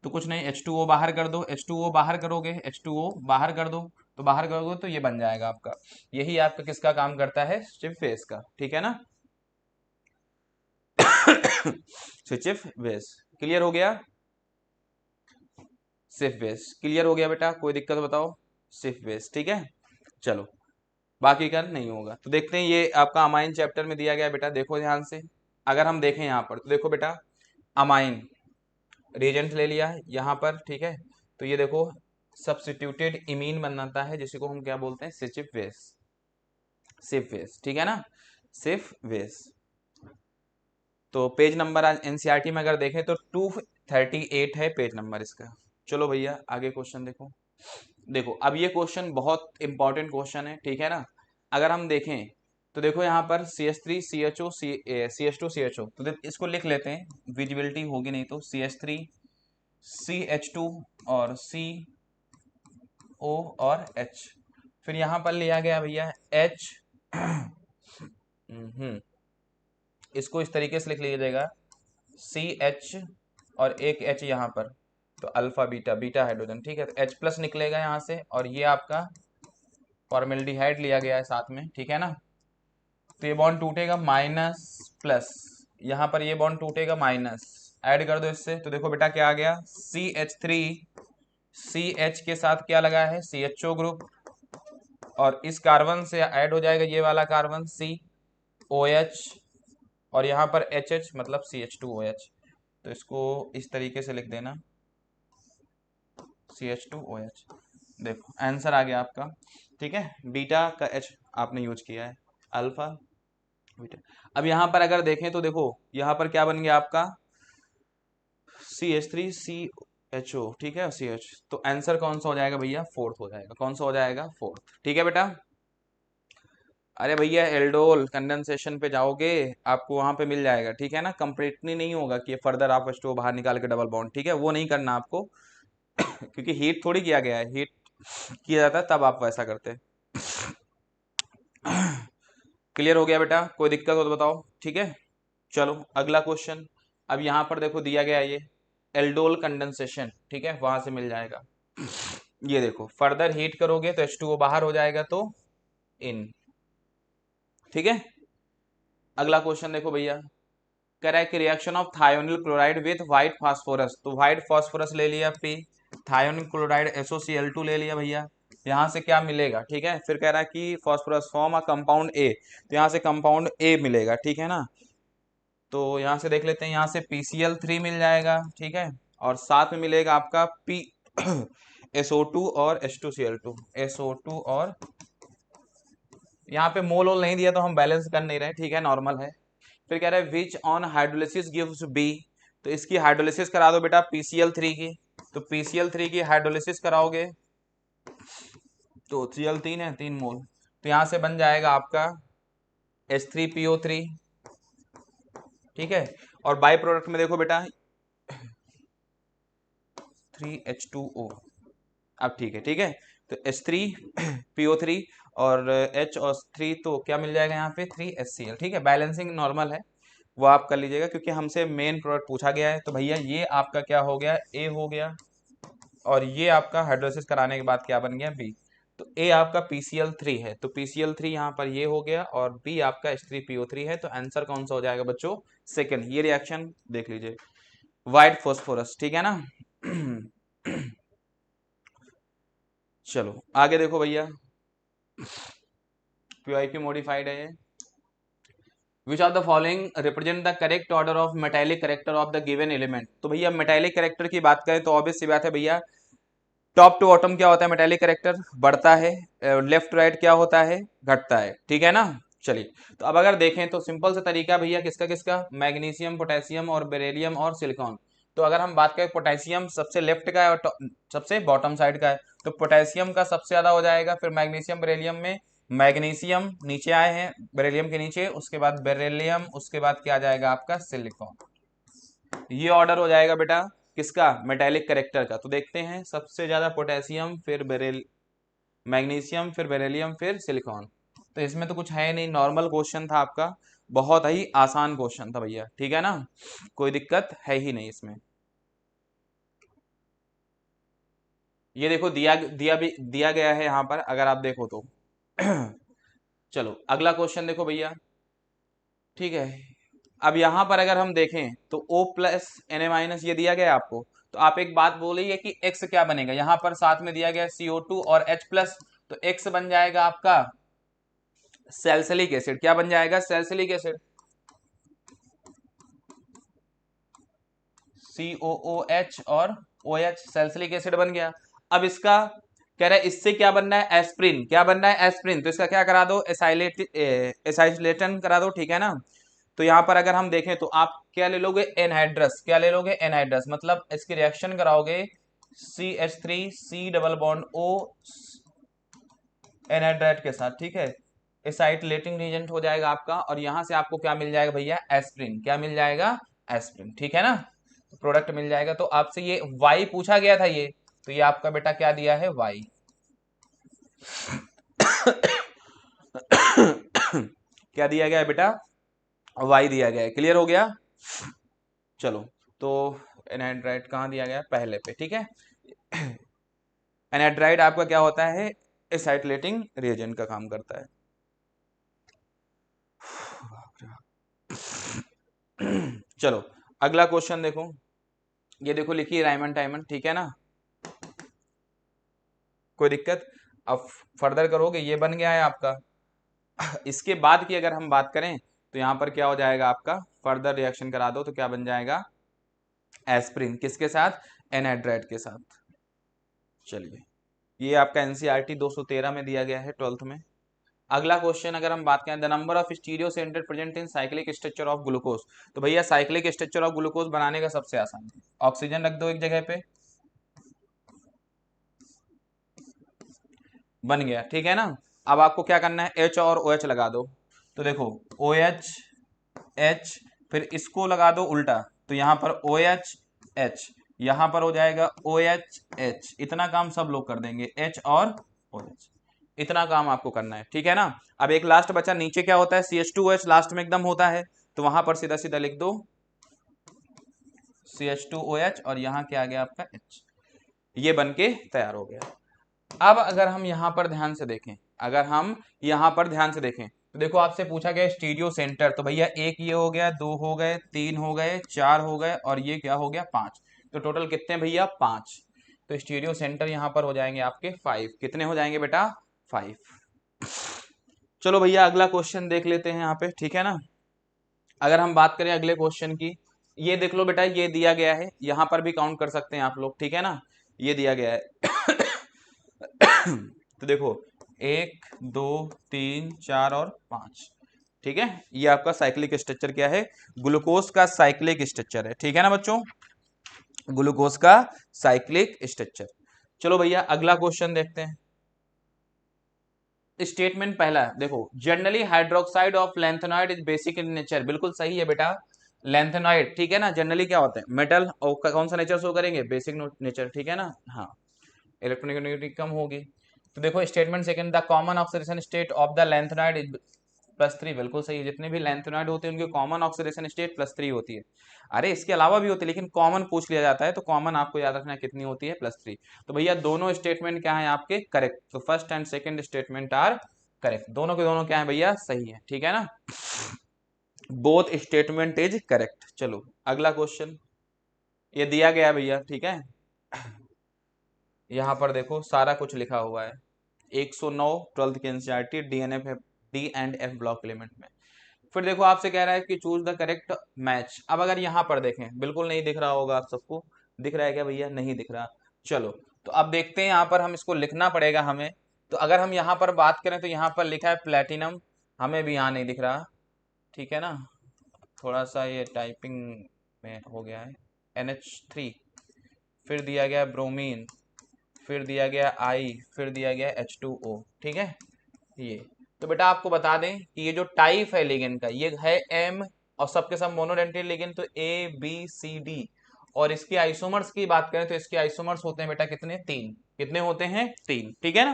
[SPEAKER 2] तो कुछ नहीं, H2O बाहर कर दो, H2O बाहर करोगे, H2O बाहर कर दो, तो बाहर करोगे तो ये बन जाएगा आपका। यही आपका किसका काम करता है, स्टिफ फेस का। ठीक है ना, स्टिफ बेस क्लियर हो गया, सिफ बेस क्लियर हो गया बेटा, कोई दिक्कत बताओ, सिफ बेस। ठीक है, चलो बाकी का नहीं होगा। तो देखते हैं, ये आपका अमाइन चैप्टर में दिया गया है बेटा, देखो ध्यान से। अगर हम देखें यहाँ पर तो देखो बेटा, अमाइन रिएजेंट ले लिया है यहाँ पर। ठीक है, तो ये देखो सब्स्टिट्यूटेड इमीन बनाता है, जिसी को हम क्या बोलते हैं, सिचिफ बेस, सिफ बेस। ठीक है ना, सिफ बेस। तो पेज नंबर आज एनसीईआरटी में अगर देखें तो 238 है पेज नंबर इसका। चलो भैया आगे क्वेश्चन देखो। देखो अब ये क्वेश्चन बहुत इंपॉर्टेंट क्वेश्चन है। ठीक है ना, अगर हम देखें तो देखो यहाँ पर CH3 CHO CH2 CHO, तो इसको लिख लेते हैं, विजिबिलिटी होगी नहीं तो CH3 CH2 और CO और H। फिर यहाँ पर लिया गया भैया H, इसको इस तरीके से लिख लीजिएगा CH और एक H यहाँ पर, तो अल्फा बीटा, बीटा हाइड्रोजन। ठीक है, तो H प्लस निकलेगा यहाँ से, और ये आपका फॉर्मेल्डिहाइड लिया गया है साथ में। ठीक है ना, तो ये बॉन्ड टूटेगा माइनस प्लस, यहाँ पर ये बॉन्ड टूटेगा माइनस, ऐड कर दो इससे, तो देखो बेटा क्या आ गया, CH3 CH के साथ क्या लगा है, CHO ग्रुप, और इस कार्बन से ऐड हो जाएगा ये वाला कार्बन COH, और यहाँ पर HH मतलब CH2OH। तो इसको इस तरीके से लिख देना, CH2OH। देखो आंसर आ गया आपका, ठीक है। बीटा का H आपने यूज किया है, अल्फा बीटा। अब यहाँ पर अगर देखें तो देखो यहाँ पर क्या बन गया आपका, CH3CHO, ठीक है, CH। तो आंसर कौन सा हो जाएगा भैया, फोर्थ हो जाएगा। कौन सा हो जाएगा, फोर्थ, ठीक है बेटा। अरे भैया एल्डोल कंडेंसेशन पे जाओगे, आपको वहां पे मिल जाएगा, ठीक है ना। कंप्लीटली नहीं होगा कि फर्दर आप H2O बाहर निकाल के डबल बॉन्ड, ठीक है, वो नहीं करना आपको क्योंकि हीट थोड़ी किया गया है, हीट किया जाता है तब आप वैसा करते हैं। क्लियर हो गया बेटा, कोई दिक्कत हो तो बताओ, ठीक है। चलो अगला क्वेश्चन। अब यहाँ पर देखो दिया गया ये एल्डोल कंडेंसेशन, ठीक है, वहां से मिल जाएगा। ये देखो फर्दर हीट करोगे तो H2O बाहर हो जाएगा, तो इन, ठीक है। अगला क्वेश्चन देखो भैया, कह रहा है कि reaction of thionyl chloride with white phosphorus. तो व्हाइट फास्फोरस ले लिया P, थायोनिल क्लोराइड SOCl2 ले लिया भैया। यहाँ से क्या मिलेगा, ठीक है। फिर कह रहा है कि phosphorus form a compound A, तो यहाँ से कंपाउंड A मिलेगा, ठीक है ना। तो यहाँ से देख लेते हैं, यहाँ से PCl3 मिल जाएगा, ठीक है, और साथ में मिलेगा आपका P SO2 और H2Cl2, SO2 और, यहाँ पे मोल ओल नहीं दिया तो हम बैलेंस कर नहीं रहे, ठीक है, नॉर्मल है। फिर कह रहा है which on hydrolysis gives B। तो इसकी हाइड्रोलिसिस करा दो बेटा PCl3 की। तो PCl3 की हाइड्रोलिसिस कराओगे तो Cl3 है 3 मोल, तो यहाँ से बन जाएगा आपका H3PO3, ठीक है। और बाई प्रोडक्ट में देखो बेटा 3H2O। अब ठीक है, ठीक है। तो H3PO3 और H और 3, तो क्या मिल जाएगा यहाँ पे 3HCl, ठीक है। बैलेंसिंग नॉर्मल है, वो आप कर लीजिएगा क्योंकि हमसे मेन प्रोडक्ट पूछा गया है। तो भैया ये आपका क्या हो गया, A हो गया, और ये आपका हाइड्रोलिसिस कराने के बाद क्या बन गया, B। तो A आपका PCl3 है, तो PCl3 यहाँ पर ये हो गया, और B आपका H3PO3 है। तो आंसर कौन सा हो जाएगा बच्चों, सेकंड। ये रिएक्शन देख लीजिए, व्हाइट फॉस्फोरस, ठीक है ना। चलो आगे देखो भैया, PYQ मॉडिफाइड है ये। विच of the following represent the correct order of metallic character of the given element. तो भैया मेटालिक करेक्टर की बात करें तो ऑब्वियस सी बात है भैया, टॉप टू बॉटम क्या होता है मेटालिक करेक्टर, बढ़ता है, लेफ्ट राइट क्या होता है, घटता है, ठीक है ना। चलिए, तो अब अगर देखें तो सिंपल सा तरीका भैया किसका किसका, मैग्नीशियम, पोटेशियम और बेरिलियम और सिलिकॉन। तो अगर हम बात करें पोटेशियम सबसे लेफ्ट का है और सबसे बॉटम साइड का है, तो पोटेशियम का सबसे ज्यादा हो जाएगा, फिर मैग्नीशियम, बेरिलियम में मैग्नीशियम नीचे आए हैं बेरिलियम के नीचे, उसके बाद बेरिलियम, उसके बाद क्या आ जाएगा आपका सिलिकॉन। ये ऑर्डर हो जाएगा बेटा किसका, मेटालिक करेक्टर का। तो देखते हैं, सबसे ज्यादा पोटेशियम, फिर बेरिल मैग्नीशियम, फिर बेरिलियम, फिर सिलिकॉन। तो इसमें तो कुछ है नहीं, नॉर्मल क्वेश्चन था आपका, बहुत ही आसान क्वेश्चन था भैया, ठीक है ना, कोई दिक्कत है ही नहीं इसमें। ये देखो दिया दिया भी दिया गया है यहाँ पर, अगर आप देखो तो। चलो अगला क्वेश्चन देखो भैया, ठीक है। अब यहाँ पर अगर हम देखें तो O+Na- ये दिया गया है आपको, तो आप एक बात बोलिए कि X क्या बनेगा। यहाँ पर साथ में दिया गया CO2 और H+, तो X बन जाएगा आपका सैलिसिलिक एसिड। क्या बन जाएगा, सैलिसिलिक एसिड, COOH और OH, सैलिसिलिक एसिड बन गया। अब इसका कह रहा है इससे क्या बनना है, एस्प्रिन। क्या बनना है, एस्प्रिन। तो इसका क्या करा दो, एसाइलेटन करा दो, ठीक है ना। तो यहाँ पर अगर हम देखें तो आप क्या ले लोगे, एनहाइड्रस। क्या ले लोगे, एनहाइड्रस, मतलब इसकी रिएक्शन कराओगे CH3C double bond O anhydride के साथ, ठीक है, एसाइलेटिंग रिएजेंट हो जाएगा आपका, और यहां से आपको क्या मिल जाएगा भैया, एस्प्रिन। क्या मिल जाएगा, एस्प्रिन, ठीक है ना। तो प्रोडक्ट मिल जाएगा। तो आपसे ये वाई पूछा गया था ये, तो ये आपका बेटा क्या दिया है, वाई। क्या दिया गया है बेटा, वाई दिया गया है। क्लियर हो गया। चलो, तो एनहाइड्राइड कहाँ दिया गया है, पहले पे, ठीक है। एनहाइड्राइड आपका क्या होता है, एसाइलेटिंग रिएजेंट का काम करता है। चलो अगला क्वेश्चन देखो, ये देखो लिखिए रायमंड टाइमंड, ठीक है ना, कोई दिक्कत। अब फर्दर करोगे, ये बन गया है आपका। इसके बाद की अगर हम बात करें तो यहाँ पर क्या हो जाएगा आपका, फर्दर रिएक्शन करा दो तो क्या बन जाएगा, एस्प्रिन, किसके साथ, एनहाइड्राइड के साथ। चलिए, ये आपका एनसीईआरटी 213 में दिया गया है 12th में। अगला क्वेश्चन अगर हम बात करें, the number of stereo centre present in cyclic structure of glucose. तो भैया साइक्लिक स्ट्रक्चर ऑफ ग्लूकोज बनाने का सबसे आसान है, ऑक्सीजन रख दो एक जगह पे, बन गया, ठीक है ना। अब आपको क्या करना है, एच और ओ एच लगा दो। तो देखो ओ एच एच, फिर इसको लगा दो उल्टा, तो यहाँ पर ओ एच एच, यहाँ पर हो जाएगा ओ एच एच। इतना काम सब लोग कर देंगे, एच और ओ एच, इतना काम आपको करना है, ठीक है ना। अब एक लास्ट बचा, नीचे क्या होता है, CH2OH लास्ट में एकदम होता है, तो वहां पर सीधा सीधा लिख दो CH2OH और यहाँ क्या आ गया आपका H। ये बन के तैयार हो गया। अब अगर हम यहाँ पर ध्यान से देखें, अगर हम यहाँ पर ध्यान से देखें तो देखो आपसे पूछा गया स्टीरियो सेंटर, तो भैया एक ये हो गया, दो हो गए, तीन हो गए, चार हो गए, और ये क्या हो गया, पांच। तो टोटल कितने भैया, पांच। तो स्टीरियो सेंटर यहाँ पर हो जाएंगे आपके 5। कितने हो जाएंगे बेटा, 5। चलो भैया अगला क्वेश्चन देख लेते हैं यहाँ पे, ठीक है ना। अगर हम बात करें अगले क्वेश्चन की, ये देख लो बेटा, ये दिया गया है, यहाँ पर भी काउंट कर सकते हैं आप लोग, ठीक है ना। ये दिया गया है तो देखो 1 2 3 4 और 5, ठीक है। ये आपका साइक्लिक स्ट्रक्चर क्या है, ग्लूकोज का साइक्लिक स्ट्रक्चर है, ठीक है ना बच्चों, ग्लूकोज का साइक्लिक स्ट्रक्चर। चलो भैया अगला क्वेश्चन देखते हैं। स्टेटमेंट पहला देखो, generally hydroxide of lanthanoid is basic in nature, बिल्कुल सही है बेटा। लैंथेनॉइड, ठीक है ना, जनरली क्या होता है, मेटल, और कौन सा नेचर शो करेंगे, बेसिक नेचर, ठीक है ना। हाँ, इलेक्ट्रोनेगेटिविटी कम होगी। तो देखो statement second, the common oxidation state of the lanthanoid is +3, बिल्कुल सही है। जितने भी लैंथेनॉइड होते हैं उनकी कॉमन ऑक्सीडेशन स्टेट +3 होती है। अरे इसके अलावा भी होती है, लेकिन कॉमन पूछ लिया जाता है, तो कॉमन आपको याद रखना है कितनी होती है, +3। तो भैया दोनों स्टेटमेंट क्या है आपके, करेक्ट। तो first and second statement are correct, दोनों के दोनों क्या है भैया, सही है, ठीक है ना। Both statement is correct. चलो अगला क्वेश्चन, ये दिया गया भैया, ठीक है। यहाँ पर देखो सारा कुछ लिखा हुआ है, 109 12th के NCERT D and F block element में। फिर देखो आपसे कह रहा है कि चूज द करेक्ट मैच। अब अगर यहाँ पर देखें, बिल्कुल नहीं दिख रहा होगा आप सबको, दिख रहा है क्या भैया, नहीं दिख रहा। चलो तो अब देखते हैं, यहाँ पर हम इसको लिखना पड़ेगा हमें। तो अगर हम यहाँ पर बात करें तो यहाँ पर लिखा है प्लेटिनम, हमें भी यहाँ नहीं दिख रहा, ठीक है ना। थोड़ा सा ये टाइपिंग में हो गया है। NH3, फिर दिया गया ब्रोमीन, फिर दिया गया आई, फिर दिया गया H2O, ठीक है। ये तो बेटा आपको बता दें कि ये जो टाइप है लिगेंड का, ये है M, और सबके सब मोनोडेंटेट लिगेंड, तो ABCD। और इसके आइसोमर्स की बात करें तो इसके आइसोमर्स होते हैं बेटा कितने, 3। कितने होते हैं, 3, ठीक है ना।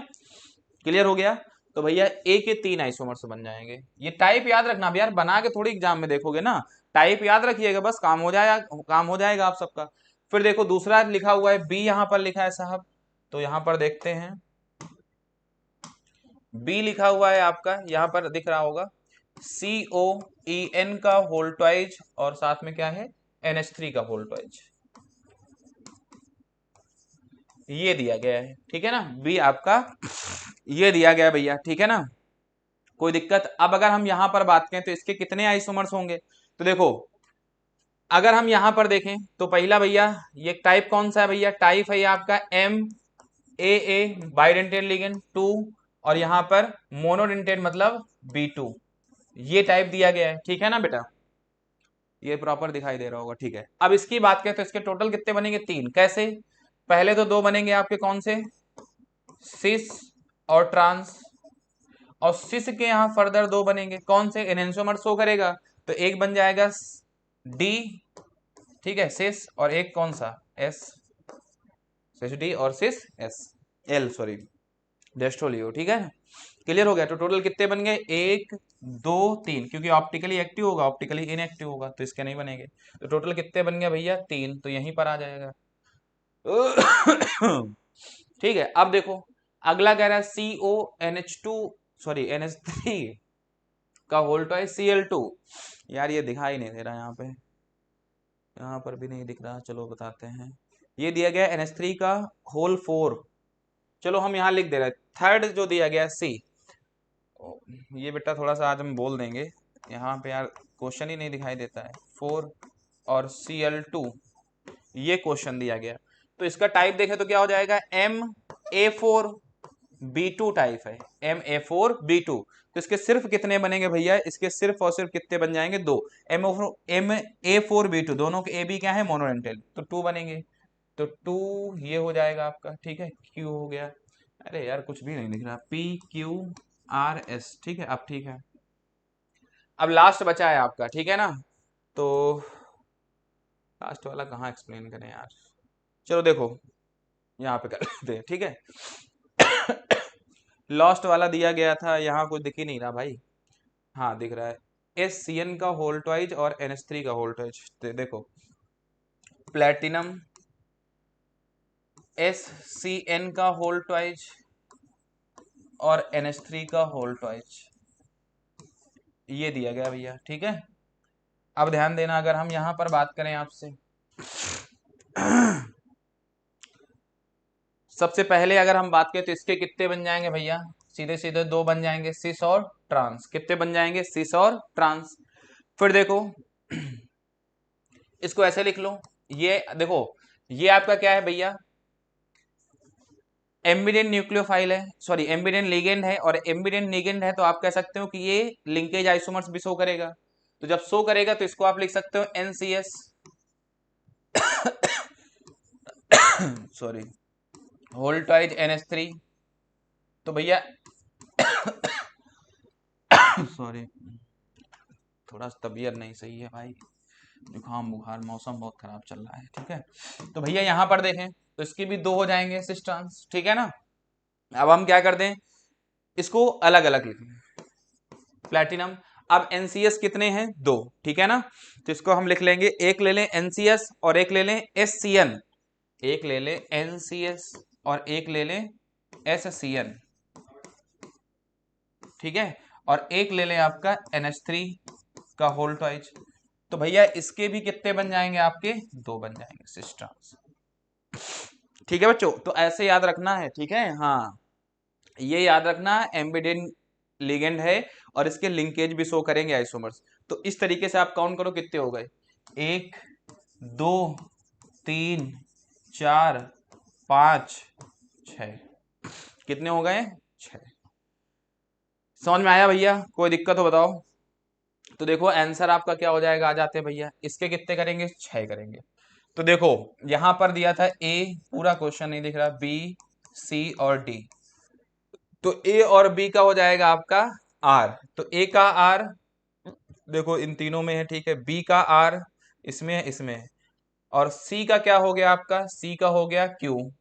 [SPEAKER 2] क्लियर हो गया। तो भैया ए के 3 आइसोमर्स बन जाएंगे। ये टाइप याद रखना अब यार, बना के थोड़ी एग्जाम में देखोगे ना, टाइप याद रखिएगा बस, काम हो जाएगा आप सबका। फिर देखो दूसरा लिखा हुआ है बी, यहाँ पर लिखा है साहब, तो यहाँ पर देखते हैं, बी लिखा हुआ है आपका, यहाँ पर दिख रहा होगा COEN का होल ट्वाइज, और साथ में क्या है, NH3 का होल ट्वाइज, ये दिया गया है, ठीक है ना। बी आपका ये दिया गया भैया, ठीक है ना, कोई दिक्कत। अब अगर हम यहां पर बात करें तो इसके कितने आइसोमर्स होंगे, तो देखो अगर हम यहां पर देखें तो पहला भैया ये टाइप कौन सा है भैया, टाइप है ये आपका MAA बाइडेंटेट लिगेंड 2, और यहां पर मोनोडेंटेट मतलब B2, ये टाइप दिया गया है, ठीक है ना बेटा। ये प्रॉपर दिखाई दे रहा होगा, ठीक है। अब इसकी बात करें तो इसके टोटल कितने बनेंगे, 3। कैसे, पहले तो 2 बनेंगे आपके कौन से, सिस और ट्रांस, और सिस के यहाँ फर्दर 2 बनेंगे कौन से, एनेंसोमर शो करेगा, तो एक बन जाएगा D, ठीक है, सिस, और एक कौन सा, S, सिस D और सिस S, L सॉरी, डेस्टोलियो, ठीक है। क्लियर हो गया। तो टोटल कितने बन गए, 1 2 3, क्योंकि ऑप्टिकली एक्टिव होगा, ऑप्टिकली इनएक्टिव होगा, तो इसके नहीं बनेंगे। तो टोटल कितने बन गए भैया, 3, तो यहीं पर आ जाएगा ठीक है। अब देखो अगला कह रहा है CONH2 सॉरी NH3 का होल ट्वाइस Cl2। यार ये दिखाई नहीं दे रहा यहाँ पे, यहाँ पर भी नहीं दिख रहा, चलो बताते हैं। ये दिया गया NH3 का होल 4, चलो हम यहाँ लिख दे रहे हैं। थर्ड जो दिया गया सी, ये बेटा थोड़ा सा आज हम बोल देंगे, यहाँ पे यार क्वेश्चन ही नहीं दिखाई देता है। 4 और Cl2 ये क्वेश्चन दिया गया, तो इसका टाइप देखें तो क्या हो जाएगा, MA4B2 टाइप है, MA4B2। तो इसके सिर्फ कितने बनेंगे भैया, इसके सिर्फ और सिर्फ कितने बन जाएंगे, दो। MA4B2 दोनों के ए बी क्या है, मोनोडेंटल, तो 2 बनेंगे। तो 2 ये हो जाएगा आपका, ठीक है। Q हो गया, अरे यार कुछ भी नहीं दिख रहा, PQRS, ठीक है। अब ठीक है, अब लास्ट बचा है आपका, ठीक है ना। तो लास्ट वाला कहाँ एक्सप्लेन करें यार, चलो देखो यहाँ पे कर लेते हैं, ठीक है। लास्ट वाला दिया गया था, यहाँ कुछ दिख ही नहीं रहा भाई, हाँ दिख रहा है, SCN का होल ट्वाइज और NH3 का होल ट्वाइज। देखो प्लेटिनम SCN का होल ट्वाइज और NH3 का होल ट्वाइज, ये दिया गया भैया, ठीक है। अब ध्यान देना, अगर हम यहाँ पर बात करें आपसे, सबसे पहले अगर हम बात करें तो इसके कितने बन जाएंगे भैया, सीधे सीधे दो बन जाएंगे, सिस और ट्रांस। कितने बन जाएंगे, सिस और ट्रांस। फिर देखो इसको ऐसे लिख लो, ये देखो ये आपका क्या है भैया, एम्बिडेंट न्यूक्लियोफाइल है, सॉरी एम्बिडेंट लिगेंड है, और एम्बिडेंट लिगेंड है तो आप कह सकते हो कि ये लिंकेज आइसोमर्स भी शो करेगा। तो जब शो करेगा तो इसको आप लिख सकते हो NCS sorry whole twice NH3। तो भैया सॉरी थोड़ा तबीयत नहीं सही है भाई, जुकाम बुखार, मौसम बहुत खराब चल रहा है, ठीक है। तो भैया यहाँ पर देखें तो इसकी भी दो हो जाएंगे सिस ट्रांस, ठीक है ना। अब हम क्या करते हैं, इसको अलग अलग लिखें, प्लेटिनम। अब NCS कितने हैं, दो, ठीक है ना। तो इसको हम लिख लेंगे, एक ले लें NCS और एक ले लें SCN, एक ले लें NCS और एक ले लें SCN, ठीक है। और एक ले लें आपका NH3 का होल ट्वाइज। तो भैया इसके भी कितने बन जाएंगे आपके, दो बन जाएंगे सिस ट्रांस, ठीक है बच्चों। तो ऐसे याद रखना है, ठीक है, हाँ ये याद रखना, एम्बिडेंट लिगेंड है और इसके लिंकेज भी शो करेंगे आइसोमर्स। तो इस तरीके से आप काउंट करो कितने हो गए, 1 2 3 4 5 6, कितने हो गए, 6। समझ में आया भैया, कोई दिक्कत हो बताओ। तो देखो आंसर आपका क्या हो जाएगा, आ जाते हैं भैया, इसके कितने करेंगे, 6 करेंगे। तो देखो यहां पर दिया था A, पूरा क्वेश्चन नहीं दिख रहा, B C और D। तो A और B का हो जाएगा आपका R, तो A का R देखो इन तीनों में है, ठीक है। B का R इसमें है, इसमें है। और C का क्या हो गया आपका, C का हो गया Q।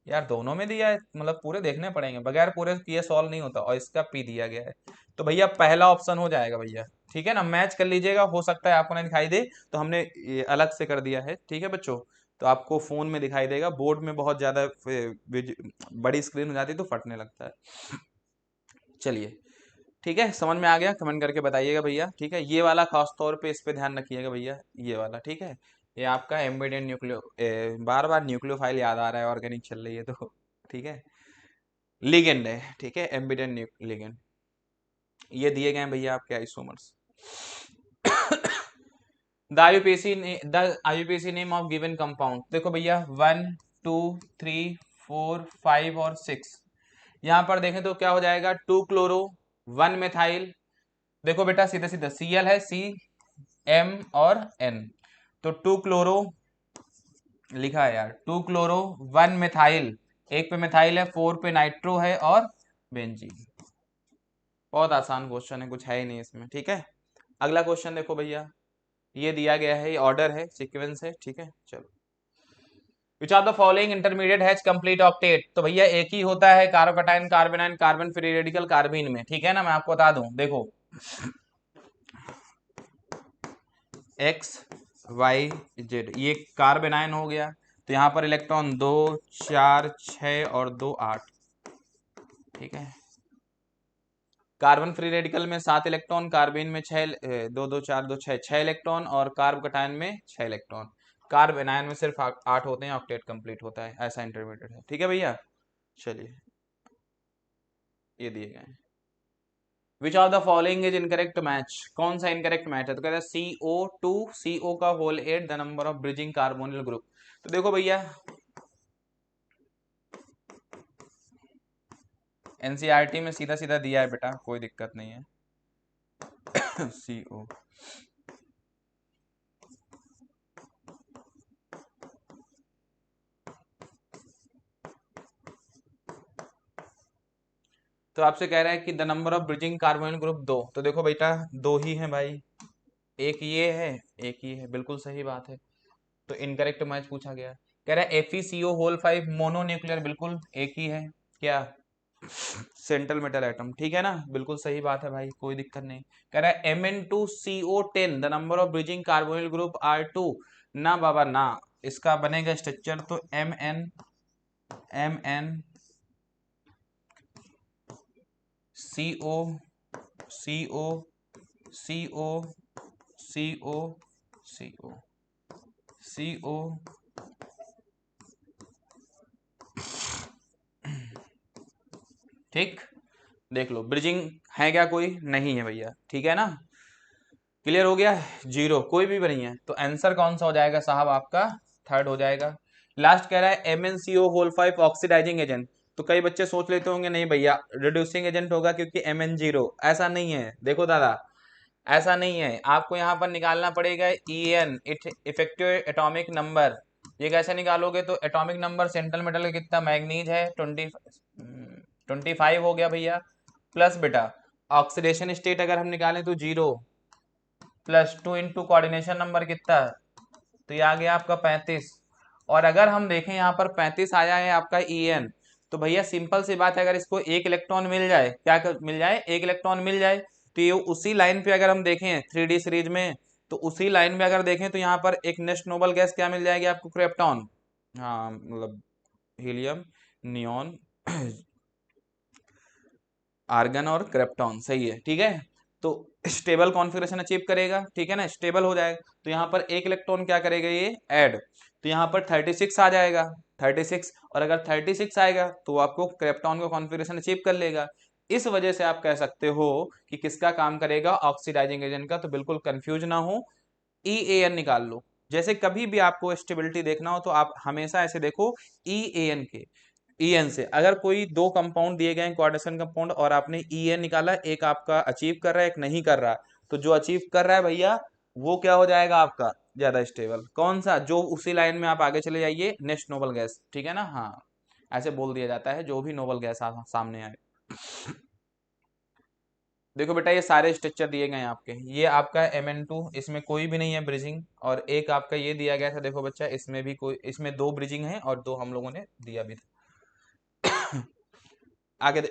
[SPEAKER 2] यार दोनों में दिया है, मतलब पूरे देखने पड़ेंगे, बगैर पूरे किए सॉल्व नहीं होता। और इसका P दिया गया है, तो भैया पहला ऑप्शन हो जाएगा भैया, ठीक है ना। मैच कर लीजिएगा, हो सकता है आपको नहीं दिखाई दे, तो हमने ये अलग से कर दिया है, ठीक है बच्चों। तो आपको फोन में दिखाई देगा, बोर्ड में बहुत ज्यादा बड़ी स्क्रीन हो जाती है तो फटने लगता है। चलिए ठीक है, समझ में आ गया, कमेंट करके बताइएगा भैया, ठीक है। ये वाला खास तौर पे इस पे ध्यान रखिएगा भैया, ये वाला, ठीक है। ये आपका एम्बेडेड न्यूक्लियो, बार बार न्यूक्लियोफाइल याद आ रहा है, ऑर्गेनिक चल रही है तो ठीक है, लिगेंड है, ठीक है, एम्बेडेड लिगेंड। ये दिए गए हैं भैया आपके isomers. The IUPAC name of given compound, देखो भैया 1 2 3 4 5 और 6। यहाँ पर देखें तो क्या हो जाएगा, 2 क्लोरो 1 मेथाइल। देखो बेटा सीधे सीधे Cl है, C M और N, तो 2 क्लोरो लिखा है यार, 2 क्लोरो 1 मेथाइल, एक पे मेथाइल है, 4 पे नाइट्रो है और बेंजीन। बहुत आसान क्वेश्चन है, कुछ है ही नहीं इसमें, ठीक है। अगला क्वेश्चन देखो भैया, ये दिया गया है, ये ऑर्डर है, सीक्वेंस है, ठीक है। चलो, विच of the following intermediate has complete octet, तो भैया एक ही होता है carbocation कार्बेनाइन carbon free radical carbene में, ठीक है ना। मैं आपको बता दूं, देखो X Y Z, ये कार्बेनाइन हो गया, तो यहाँ पर इलेक्ट्रॉन 2 4 6 और 2 8, ठीक है। कार्बन फ्री रेडिकल में 7 इलेक्ट्रॉन, कार्बीन में 6, 2 2 4 2 6 इलेक्ट्रॉन, और कार्बोकैटायन में 6 इलेक्ट्रॉन। कार्बेनाइन में सिर्फ 8 होते हैं, ऑक्टेट कंप्लीट होता है, ऐसा इंटरमीडिएट है, ठीक है भैया। चलिए ये दिए गए हैं। विच of the following is incorrect match, कौन सा इनकरेक्ट मैच है? तो कहता है CO2 CO का whole 8 the number of bridging carbonyl group. तो देखो भैया एनसीईआरटी में सीधा सीधा दिया है बेटा, कोई दिक्कत नहीं है। CO तो आपसे कह रहा है कि the number of bridging carbonyl group 2, तो देखो बेटा 2 ही है भाई, एक ये है एक ही है, बिल्कुल सही बात है। तो इनकरेक्ट मैच पूछा गया। कह रहा है FeCO होल 5 मोनोन्यूक्लियर, बिल्कुल एक ही है क्या, सेंट्रल मेटल एटम, ठीक है ना, बिल्कुल सही बात है भाई, कोई दिक्कत नहीं। कह रहा है Mn2CO10 the number of bridging carbonyl group R2, ना बाबा ना, इसका बनेगा स्ट्रक्चर तो Mn CO CO CO CO CO CO, ठीक, देख लो ब्रिजिंग है क्या, कोई नहीं है भैया, ठीक है ना, क्लियर हो गया, जीरो कोई भी नहीं है, तो आंसर कौन सा हो जाएगा साहब आपका, थर्ड हो जाएगा। लास्ट कह रहा है MnCO होल 5 ऑक्सीडाइजिंग एजेंट, तो कई बच्चे सोच लेते होंगे नहीं भैया रिड्यूसिंग एजेंट होगा क्योंकि Mn0, ऐसा नहीं है, देखो दादा ऐसा नहीं है, आपको यहाँ पर निकालना पड़ेगा En इफेक्टिव एटॉमिक नंबर। ये कैसे निकालोगे, तो एटॉमिक नंबर सेंट्रल मेटल का कितना, मैग्नीज है 25 हो गया भैया, प्लस बेटा ऑक्सीडेशन स्टेट अगर हम निकालें तो 0, प्लस 2 इंटू कोऑर्डिनेशन नंबर कितना, तो ये आ गया आपका 35। और अगर हम देखें यहाँ पर 35 आया है आपका En, तो भैया सिंपल सी बात है, अगर इसको एक इलेक्ट्रॉन मिल जाए, मिल जाए, एक इलेक्ट्रॉन मिल जाए, तो ये उसी लाइन पे अगर हम देखें 3D सीरीज में, तो उसी लाइन में अगर देखें तो यहाँ पर एक नेक्स्ट नोबल गैस क्या मिल जाएगी आपको, क्रिप्टॉन, हाँ मतलब हीलियम, नियॉन, आर्गन और क्रिप्टॉन, सही है, ठीक है। तो स्टेबल कॉन्फ़िगरेशन अचीव करेगा, ठीक है ना, स्टेबल हो जाएगा, तो यहाँ पर एक इलेक्ट्रॉन क्या करेगा ये ऐड, तो यहाँ पर 36 आ जाएगा, 36, और अगर 36 आएगा तो आपको क्रिप्टॉन का कॉन्फ़िगरेशन अचीव कर लेगा। इस वजह से आप कह सकते हो कि किसका काम करेगा, ऑक्सीडाइजिंग एजेंट का, तो बिल्कुल कंफ्यूज ना हो, EAN निकाल लो। जैसे कभी भी आपको स्टेबिलिटी देखना हो तो आप हमेशा ऐसे देखो EAN के, EN से अगर कोई दो कंपाउंड दिए गए हैं कोऑर्डिनेशन कंपाउंड और आपने EN निकाला, एक आपका अचीव कर रहा है एक नहीं कर रहा, तो जो अचीव कर रहा है भैया वो क्या हो जाएगा आपका ज्यादा स्टेबल, कौन सा, जो उसी लाइन में आप आगे चले जाइए नेक्स्ट नोबल गैस, ठीक है ना, हाँ ऐसे बोल दिया जाता है जो भी नोबल गैस सामने आए। देखो बेटा ये सारे स्ट्रक्चर दिए गए हैं आपके, ये आपका Mn2, इसमें कोई भी नहीं है ब्रिजिंग, और एक आपका ये दिया गया था, देखो बच्चा इसमें भी कोई, इसमें 2 ब्रिजिंग है और 2 हम लोगों ने दिया भी था। आगे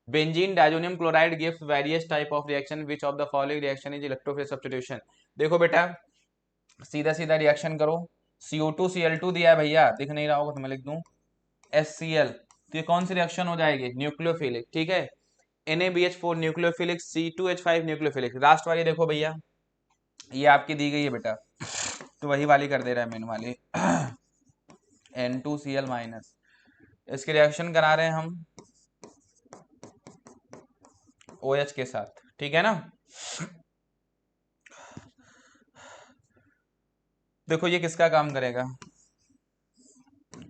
[SPEAKER 2] benzene diazonium chloride gives various type of reaction, which of the following reaction is electrophilic substitution. देखो बेटा सीधा सीधा रिएक्शन करो, CO2 Cl2 दिया है भैया, दिख नहीं रहा होगा तो मैं लिख दूं HCl, तो ये कौन सी रिएक्शन हो जाएगी, न्यूक्लियोफिलिक, ठीक है। NaBH4 nucleophilic, C2H5 nucleophilic. Last वाली देखो भैया ये आपकी दी गई है बेटा, तो वही वाली कर दे रहा है मेन वाली, N2Cl-, इसके रिएक्शन करा रहे हैं हम OH के साथ, ठीक है ना। देखो ये किसका काम करेगा,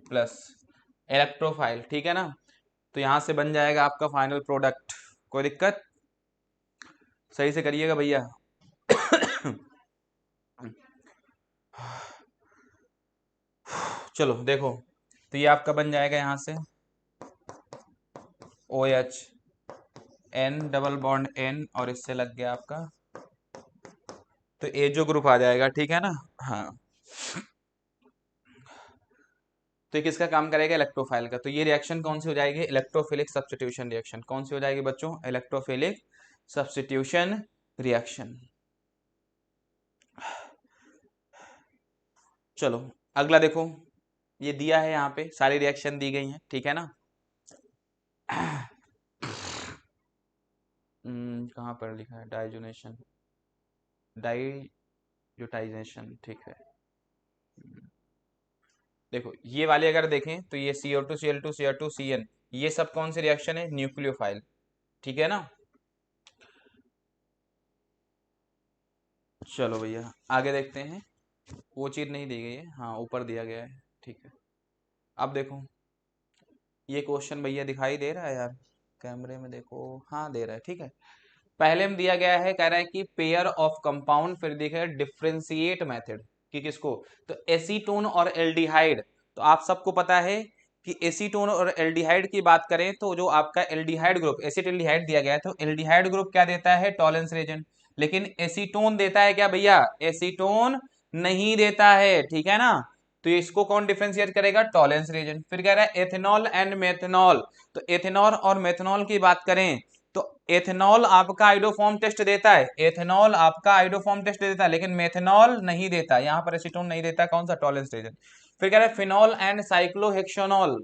[SPEAKER 2] प्लस इलेक्ट्रोफाइल, ठीक है ना, तो यहां से बन जाएगा आपका फाइनल प्रोडक्ट, कोई दिक्कत, सही से करिएगा भैया। चलो देखो, तो ये आपका बन जाएगा यहां से OH, N double bond N, और इससे लग गया आपका, तो ए जो ग्रुप आ जाएगा, ठीक है ना, हाँ। तो ये किसका काम करेगा, इलेक्ट्रोफाइल का, तो ये रिएक्शन कौन सी हो जाएगी, इलेक्ट्रोफिलिक सब्स्टिट्यूशन रिएक्शन, कौन सी हो जाएगी बच्चों, इलेक्ट्रोफिलिक सब्स्टिट्यूशन रिएक्शन। चलो अगला देखो, ये दिया है यहाँ पे सारी रिएक्शन दी गई हैं, ठीक है ना। कहाँ पर लिखा है, डाइजोनेशन, डाइजोटाइजेशन, ठीक है। देखो ये वाले अगर देखें तो ये CO2 Cl2 Cr2 Cn, ये सब कौन सी रिएक्शन है, न्यूक्लियोफाइल, ठीक है ना। चलो भैया आगे देखते हैं, वो चीज नहीं दी गई है, हाँ ऊपर दिया गया है, ठीक है। अब देखो ये क्वेश्चन भैया दिखाई दे रहा है यार, कैमरे में देखो, हाँ दे रहा है, ठीक है। पहले में दिया गया है, कह रहा है कि पेयर ऑफ कंपाउंड, फिर दिखा है डिफ्रेंशिएट मेथड, कि किसको, तो एसीटोन और एल्डिहाइड। तो आप सबको पता है कि एसीटोन और एल्डिहाइड की बात करें तो जो आपका एल्डिहाइड ग्रुप, एसिड एल्डिहाइड दिया गया है, तो एल्डिहाइड ग्रुप क्या देता है, टॉलेंस रेजेंट, लेकिन एसीटोन देता है क्या भैया, एसीटोन नहीं देता है, ठीक है ना। तो इसको कौन डिफ्रेंशिएट करेगा, टॉलेंस रेजेंट। फिर कह रहा है एथेनॉल एंड मेथनॉल, तो एथेनॉल और मेथनॉल की बात करें तो एथेनॉल आपका आइडोफॉर्म टेस्ट देता है, एथेनॉल आपका आइडोफॉर्म टेस्ट देता है, लेकिन मेथनॉल नहीं देता, यहां पर एसीटोन नहीं देता, कौन सा, टॉलेंस रेजेंट। फिर कह रहा है फिनॉल एंड साइक्लोहेक्सोनॉल,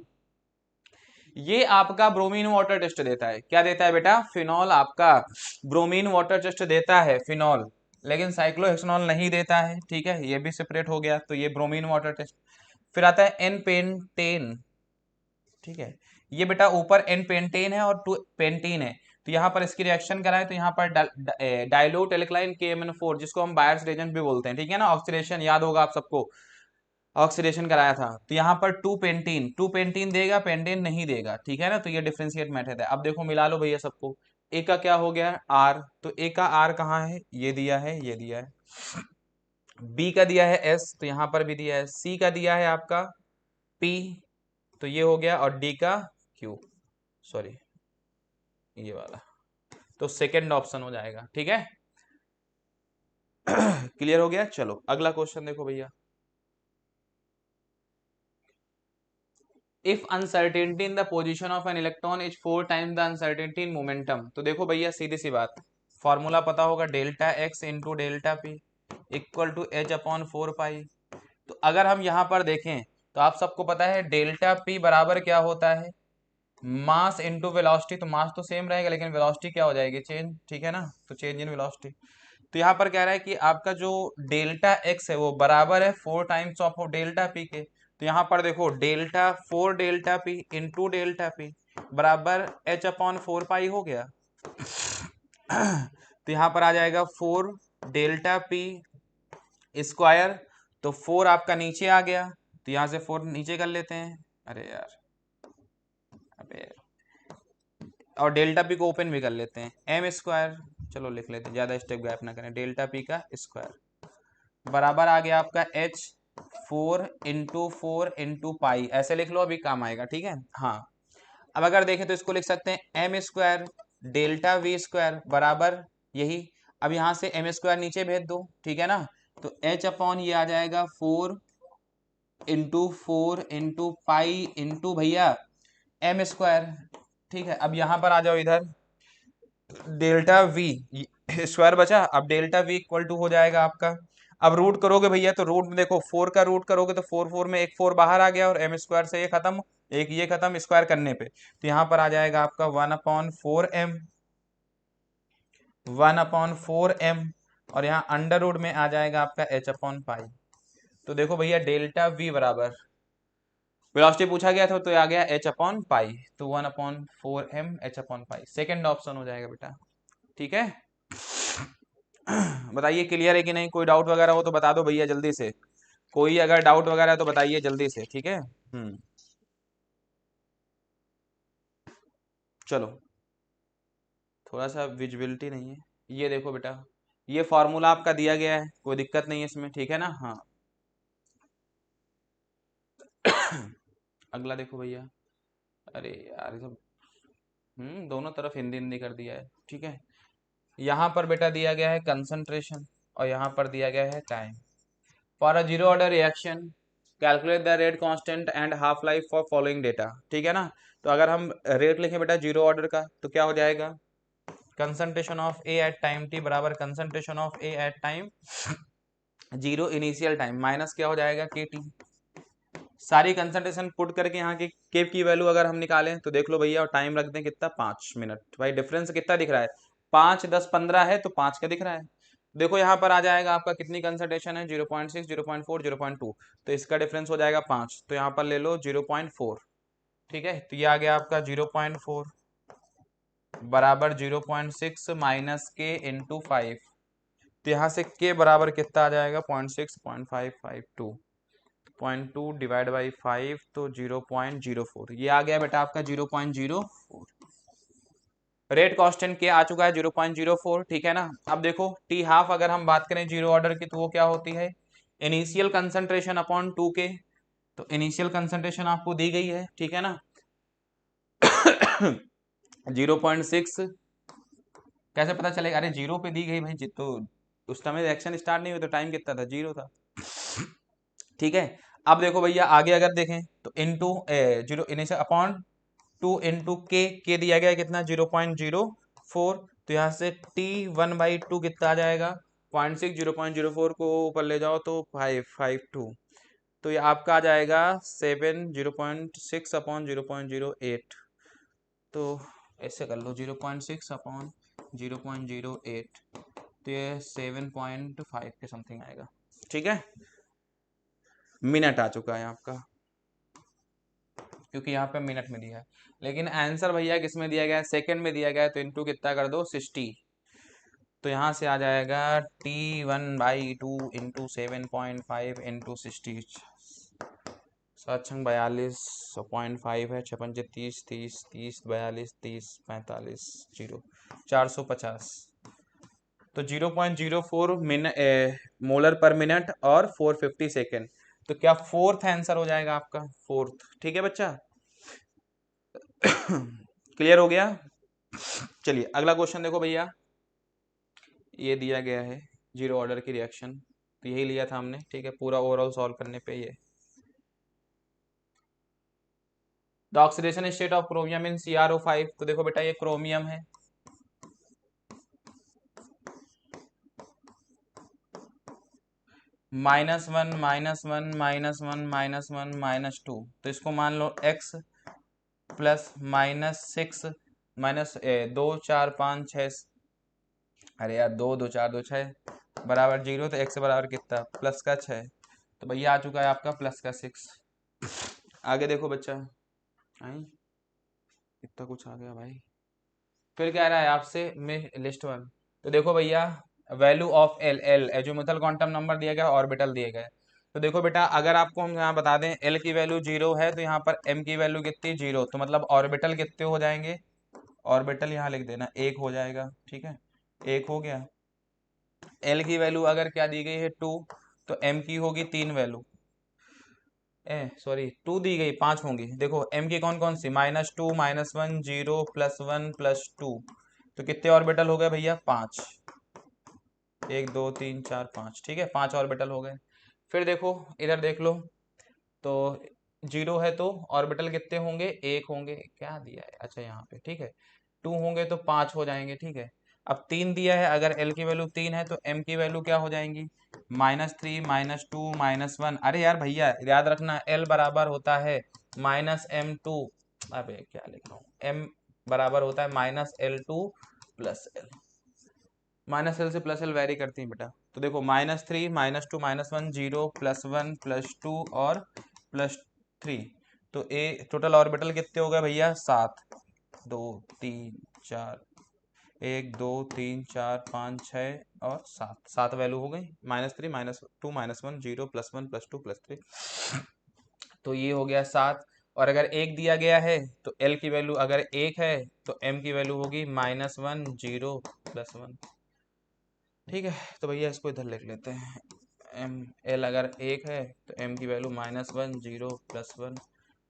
[SPEAKER 2] ये आपका ब्रोमीन वाटर टेस्ट देता है, क्या देता है बेटा, फिनॉल आपका ब्रोमीन वाटर टेस्ट देता है, फिनॉल, लेकिन साइक्लोहेक्सोनॉल नहीं देता है, ठीक है, ये भी सेपरेट हो गया, तो ये ब्रोमीन वाटर टेस्ट। फिर आता है एन पेंटेन, ठीक है, ये बेटा ऊपर एन पेंटेन है और टू पेंटीन है, तो यहाँ पर इसकी रिएक्शन कराएं तो यहाँ पर डाइल्यूट एल्कलाइन KMnO4, जिसको हम बायर्स रेजेंट भी बोलते हैं, ठीक है ना, ऑक्सीडेशन याद होगा आप सबको, ऑक्सीडेशन कराया था, तो यहाँ पर टू पेंटीन देगा, पेंटेन नहीं देगा, ठीक है ना, तो ये डिफरेंशिएट मेथड है। अब देखो मिला लो भैया सबको, ए का क्या हो गया आर, तो ए का आर कहाँ है, ये दिया है, ये दिया है, बी का दिया है एस, तो यहाँ पर भी दिया है, सी का दिया है आपका पी, तो ये हो गया, और डी का क्यू, सॉरी ये वाला, तो सेकंड ऑप्शन हो जाएगा, ठीक है। क्लियर हो गया, चलो अगला क्वेश्चन देखो भैया, if uncertainty in the position of an electron is 4 times the uncertainty in momentum, तो देखो भैया सीधी सी बात, फॉर्मूला पता होगा, delta x into delta p equal to h upon 4 pi. तो अगर हम यहाँ पर देखें तो आप सबको पता है डेल्टा पी बराबर क्या होता है, मास इंटू वेलोसिटी, तो मास तो सेम रहेगा लेकिन वेलोसिटी क्या हो जाएगी, चेंज, ठीक है ना, तो चेंज इन वेलोसिटी। तो यहाँ पर कह रहा है कि आपका जो डेल्टा एक्स है वो बराबर है 4 टाइम्स ऑफ डेल्टा पी के, तो यहाँ पर देखो delta 4 delta P into delta P बराबर एच अपॉन 4 पाई हो गया। तो यहाँ पर आ जाएगा 4 डेल्टा पी स्क्वायर, तो 4 आपका नीचे आ गया, तो यहाँ से 4 नीचे कर लेते हैं, अरे यार, अबे, और डेल्टा पी को ओपन भी कर लेते हैं, एम स्क्वायर, चलो लिख लेते हैं, ज़्यादा स्टेप गैप ना करें, डेल्टा पी का स्क्वायर बराबर आ गया आपका एच 4 इंटू 4 इंटू पाई, ऐसे लिख लो, अभी काम आएगा, ठीक है। हाँ अब अगर देखें तो इसको लिख सकते हैं m square delta v square बराबर यही, अब यहाँ से एम स्क्वायर नीचे भेज दो, ठीक है ना, तो एच अपॉन ये आ जाएगा 4 इंटू 4 इंटू पाई इंटू भैया एम स्क्वायर, ठीक है। अब यहाँ पर आ जाओ इधर, डेल्टा वी स्क्वायर बचा, अब डेल्टा वी इक्वल टू हो जाएगा आपका, अब रूट करोगे भैया तो रूट में देखो 4 का रूट करोगे तो 4 में एक 4 बाहर आ गया, और एम स्क्वायर से ये खत्म, एक ये खत्म स्क्वायर करने पे, तो यहाँ पर आ जाएगा आपका 1/4m, और यहाँ अंडर रूट में आ जाएगा आपका एच अपॉन पाई। तो देखो भैया डेल्टा वी बराबर, वेलोसिटी पूछा गया था तो ये आ गया एच अपॉन पाई, तो 1/4m H upon pi, second option हो जाएगा बेटा, ठीक है। बताइए क्लियर है कि नहीं, कोई डाउट वगैरह हो तो बता दो भैया जल्दी से, कोई अगर डाउट वगैरह है तो बताइए जल्दी से, ठीक है। चलो थोड़ा सा विजिबिलिटी नहीं है, ये देखो बेटा, ये फॉर्मूला आपका दिया गया है, कोई दिक्कत नहीं है इसमें, ठीक है ना। हाँ अगला देखो भैया, अरे यार सब, दोनों तरफ हिंदी हिंदी कर दिया है, ठीक है। यहाँ पर बेटा दिया गया है कंसंट्रेशन, और यहाँ पर दिया गया है time, for a zero order reaction calculate the rate constant and half life for following data, ठीक है ना। तो अगर हम रेट लिखें बेटा जीरो ऑर्डर का तो क्या हो जाएगा, concentration of A at time T बराबर concentration of A at time zero initial time minus क्या हो जाएगा के टी, सारी कंसंट्रेशन पुट करके यहाँ की के की वैल्यू अगर हम निकालें तो देख लो भैया, और टाइम रख दें कितना 5 मिनट, भाई डिफरेंस कितना दिख रहा है, 5 10 15 है तो 5 का दिख रहा है, देखो यहाँ पर आ जाएगा आपका कितनी कंसंट्रेशन है, 0.6, 0.4, 0.2, तो इसका डिफरेंस हो जाएगा 5, तो यहाँ पर ले लो 0.4। ठीक है, तो ये आ गया आपका 0.4 बराबर 0.6 माइनस के इंटू 5। तो यहाँ से के बराबर कितना आ जाएगा, 0.6, 0.552, 0.2 डिवाइड बाई 5, तो 0.04। ये आ गया बेटा आपका 0.04। रेट कांस्टेंट के आ चुका है 0.04। ठीक है ना। अब देखो टी हाफ अगर हम बात करें जीरो ऑर्डर की, तो वो क्या होती है, इनिशियल कंसंट्रेशन अपॉन 2 के। तो इनिशियल कंसंट्रेशन आपको दी गई है, ठीक है ना। 0.6 कैसे पता चलेगा, अरे जीरो पे दी गई भाई, तो उस समय एक्शन स्टार्ट नहीं हुआ तो टाइम कितना था, जीरो था। ठीक है। अब देखो भैया आगे अगर देखें तो into zero initial upon 2 into के दिया गया है कितना, 0.04। तो यहाँ से T1/2 कितना आ जाएगा, 0.6, 0.04 को ऊपर ले जाओ तो 552। तो ये आपका आ जाएगा 7, 0.6 अपॉन 0.08। तो ऐसे कर लो 0.6 अपॉन 0.08, तो ये 7.5 के समथिंग आएगा। ठीक है, मिनट आ चुका है आपका, क्योंकि यहाँ पे मिनट में दिया है। लेकिन आंसर भैया किस में दिया गया है, सेकंड में दिया गया है, तो इंटू कितना कर दो, 60। तो यहाँ से आ जाएगा T1/2 इंटू 7.5 इंटू 60। 7×42.5 है, 6×5 30, 30, 42, 30, 45, 0, 450। तो 0.04 मोलर पर मिनट और 450 सेकेंड। तो क्या फोर्थ आंसर हो जाएगा आपका, फोर्थ। ठीक है बच्चा, क्लियर हो गया। चलिए अगला क्वेश्चन देखो भैया, ये दिया गया है जीरो ऑर्डर की रिएक्शन, तो यही लिया था हमने। ठीक है, पूरा ओवरऑल सॉल्व करने पे ये the oxidation state of chromium in CrO5। तो देखो बेटा ये क्रोमियम है, -1, -1, -1, -1, -2। तो इसको मान लो x प्लस -6 माइनस 2, 4, 5, 6, अरे यार 2, 2, 4, 2, 6 बराबर 0। तो x बराबर कितना, प्लस का 6। तो भैया आ चुका है आपका प्लस का 6। आगे देखो बच्चा, आई इतना कुछ आ गया भाई। फिर कह रहा है आपसे लिस्ट वन। तो देखो भैया value of L, L azimuthal quantum number दिया गया, ऑर्बिटल दिए गए। तो देखो बेटा अगर आपको हम यहाँ बता दें एल की वैल्यू 0 है, तो यहाँ पर एम की वैल्यू कितनी, 0, तो मतलब ऑर्बिटल कितने हो जाएंगे, ऑर्बिटल यहाँ लिख देना 1 हो जाएगा। ठीक है, 1 हो गया। एल की वैल्यू अगर क्या दी गई है 2, तो एम की होगी 3 वैल्यू, सॉरी 2 दी गई, 5 होंगी। देखो एम की कौन कौन सी, -2, -1, 0, +1, +2। तो कितने ऑर्बिटल हो गए भैया, 5। 1, 2, 3, 4, 5। ठीक है, 5 ऑर्बिटल हो गए। फिर देखो इधर देख लो, तो 0 है तो ऑर्बिटल कितने होंगे, 1 होंगे, क्या दिया है, अच्छा यहाँ पे। ठीक है, 2 होंगे तो 5 हो जाएंगे। ठीक है, अब 3 दिया है, अगर एल की वैल्यू 3 है तो एम की वैल्यू क्या हो जाएंगी, -3, -2, -1। अरे यार भैया याद रखना एल बराबर होता है -m2, अबे क्या लिख रहा हूँ, एम बराबर होता है -L2 + L। -L से +L वेरी करती है बेटा। तो देखो -3, -2, -1, 0, +1, +2 और +3। तो ए टोटल ऑर्बिटल कितने हो गए भैया, 7। 2, 3, 4, 1, 2, 3, 4, 5, 6 और 7, 7 वैल्यू हो गई, -3, -2, -1, 0, +1, +2, +3। तो ये हो गया 7। और अगर 1 दिया गया है तो एल की वैल्यू अगर 1 है तो एम की वैल्यू होगी -1, 0, +1। ठीक है, तो भैया इसको इधर लिख लेते हैं। एम एल अगर 1 है तो एम की वैल्यू -1, 0, +1,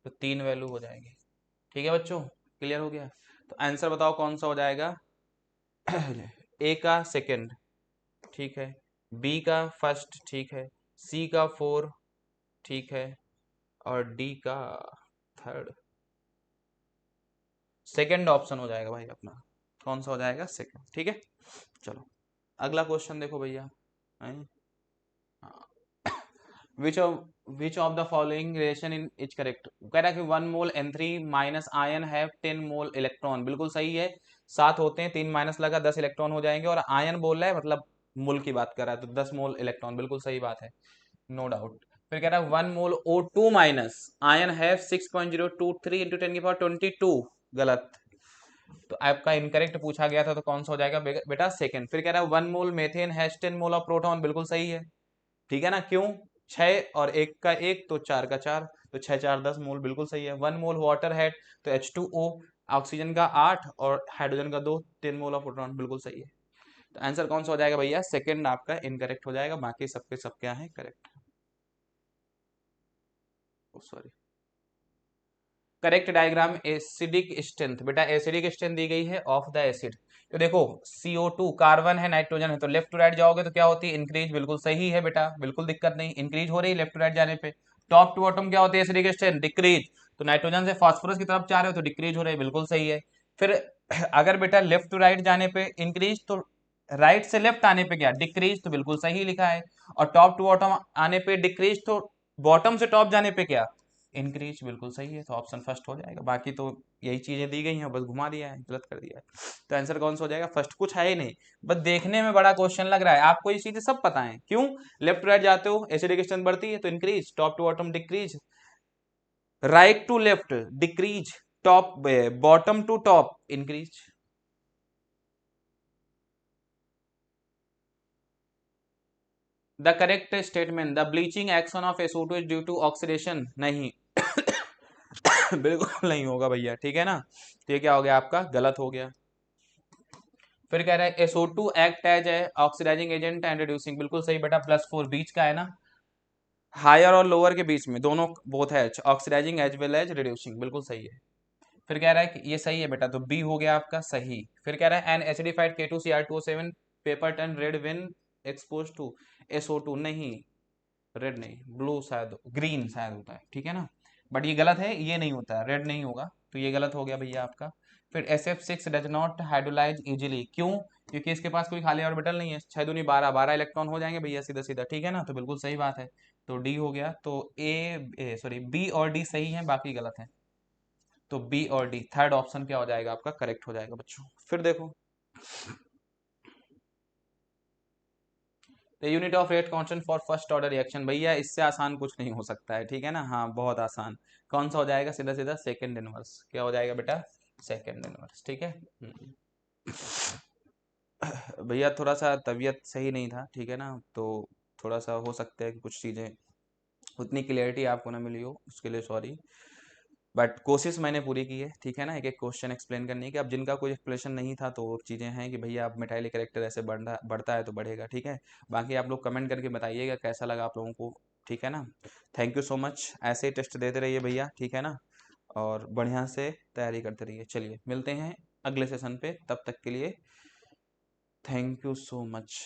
[SPEAKER 2] तो 3 वैल्यू हो जाएगी। ठीक है बच्चों, क्लियर हो गया। तो आंसर बताओ कौन सा हो जाएगा, ए का सेकंड, ठीक है, बी का फर्स्ट, ठीक है, सी का 4, ठीक है, और डी का थर्ड। सेकंड ऑप्शन हो जाएगा भाई अपना, कौन सा हो जाएगा, सेकंड। ठीक है, चलो अगला क्वेश्चन देखो भैया। विच of the following relation in is correct. कह रहा है कि 1 मोल N3 minus ion have 10 mole electron, बिल्कुल सही है। 7 होते हैं, 3 माइनस लगा 10 इलेक्ट्रॉन हो जाएंगे। और आयन बोल रहा है मतलब मोल की बात कर रहा है, तो 10 मोल इलेक्ट्रॉन, बिल्कुल सही बात है, नो डाउट। फिर कह रहा है 1 मोल O2 minus ion have 6.023 into 10⁻22, गलत। तो आपका इनकरेक्ट पूछा गया था, तो कौन सा हो जाएगा बेटा? सेकंड। फिर कह रहा है 1 mole methane has 10 mole of proton, बिल्कुल सही है, ठीक है ना? क्यों? 6 और 1 का 1 तो 4 का 4, तो 6 4 10 मोल, बिल्कुल सही है। 1 मोल वाटर हैड, तो H2O, ऑक्सीजन का 8 और हाइड्रोजन का 2, 10 मोल ऑफ प्रोटॉन, बिल्कुल सही है। तो आंसर कौन सा हो जाएगा भैया? सेकंड आपका इनकरेक्ट हो जाएगा, बाकी सबके सब क्या है? Correct. Sorry, correct diagram acidic strength. बेटा एसिडिक स्ट्रेंथ दी गई है ऑफ द एसिड। तो देखो CO2 कार्बन है, नाइट्रोजन है, तो लेफ्ट टू राइट जाओगे तो क्या होती है? इंक्रीज, बिल्कुल सही है बेटा, बिल्कुल दिक्कत नहीं, इंक्रीज हो रही है लेफ्ट टू राइट जाने पे। टॉप टू बॉटम क्या होती है एसिडिक स्ट्रेंथ? डिक्रीज, तो नाइट्रोजन से फास्फोरस की तरफ जा रहे हो तो डिक्रीज हो रही है, बिल्कुल सही है। फिर अगर बेटा लेफ्ट टू राइट जाने पे इंक्रीज, तो राइट से लेफ्ट आने पे क्या? डिक्रीज, तो बिल्कुल सही लिखा है। और टॉप टू बॉटम आने पे डिक्रीज, तो बॉटम से टॉप जाने पे क्या? इंक्रीज, बिल्कुल सही है, तो ऑप्शन फर्स्ट हो जाएगा। बाकी तो यही चीजें दी गई हैं, बस घुमा दिया है, गलत कर दिया है। तो आंसर कौन सा हो जाएगा? फर्स्ट। कुछ है ही नहीं, बस देखने में बड़ा क्वेश्चन लग रहा है, आपको ये चीजें सब पता है। क्यों? लेफ्ट राइट जाते हो एसिडिक स्ट्रेंथ बढ़ती है तो increase, top to bottom decrease, right to left decrease, top bottom to top increase. The correct statement, the bleaching action of SO2 is due to oxidation, नहीं बिल्कुल नहीं होगा भैया, ठीक है ना? तो ये क्या हो गया आपका? गलत हो गया। फिर कह रहा है SO2 act as a oxidizing agent and reducing, बिल्कुल सही बेटा, +4 बीच का है ना, हायर और लोअर के बीच में, दोनों बोथ है, oxidizing as well as reducing, बिल्कुल सही है। फिर कह रहा है कि ये सही है बेटा, तो बी हो गया आपका सही। फिर कह रहा है an acidified K2Cr2O7 paper turn red when expose to SO2, नहीं, रेड नहीं, ब्लू शायद, ग्रीन शायद होता है, ठीक है ना? बट ये गलत है, ये नहीं होता है, रेड नहीं होगा, तो ये गलत हो गया भैया आपका। फिर SF6 does not hydrolyse easily, क्यों? क्योंकि इसके पास कोई खाली ऑर्बिटल नहीं है, 6 दूनी 12, 12 इलेक्ट्रॉन हो जाएंगे भैया सीधा सीधा, ठीक है ना? तो बिल्कुल सही बात है, तो डी हो गया। तो सॉरी, बी और डी सही है, बाकी गलत है। तो बी और डी, थर्ड ऑप्शन क्या हो जाएगा आपका? करेक्ट हो जाएगा बच्चों। फिर देखो, the unit of rate constant for first order reaction, भैया इससे आसान कुछ नहीं हो सकता है, ठीक है ना? हाँ, बहुत आसान। कौन सा हो जाएगा? सीधा सीधा सेकंड इनवर्स। क्या हो जाएगा बेटा? सेकंड इनवर्स, ठीक है। भैया थोड़ा सा तबीयत सही नहीं था, ठीक है ना, तो थोड़ा सा हो सकता है कि कुछ चीज़ें उतनी क्लियरिटी आपको ना मिली हो, उसके लिए सॉरी। बट कोशिश मैंने पूरी की है, ठीक है ना, एक एक क्वेश्चन एक्सप्लेन करने की। अब जिनका कोई एक्सप्लेनेशन नहीं था तो चीज़ें हैं कि भैया अब मिथाइल कैरेक्टर ऐसे बढ़ता है तो बढ़ेगा, ठीक है। बाकी आप लोग कमेंट करके बताइएगा कैसा लगा आप लोगों को, ठीक है ना। थैंक यू सो मच, ऐसे ही टेस्ट देते रहिए भैया, ठीक है ना, और बढ़िया से तैयारी करते रहिए। चलिए मिलते हैं अगले सेशन पे, तब तक के लिए थैंक यू सो मच।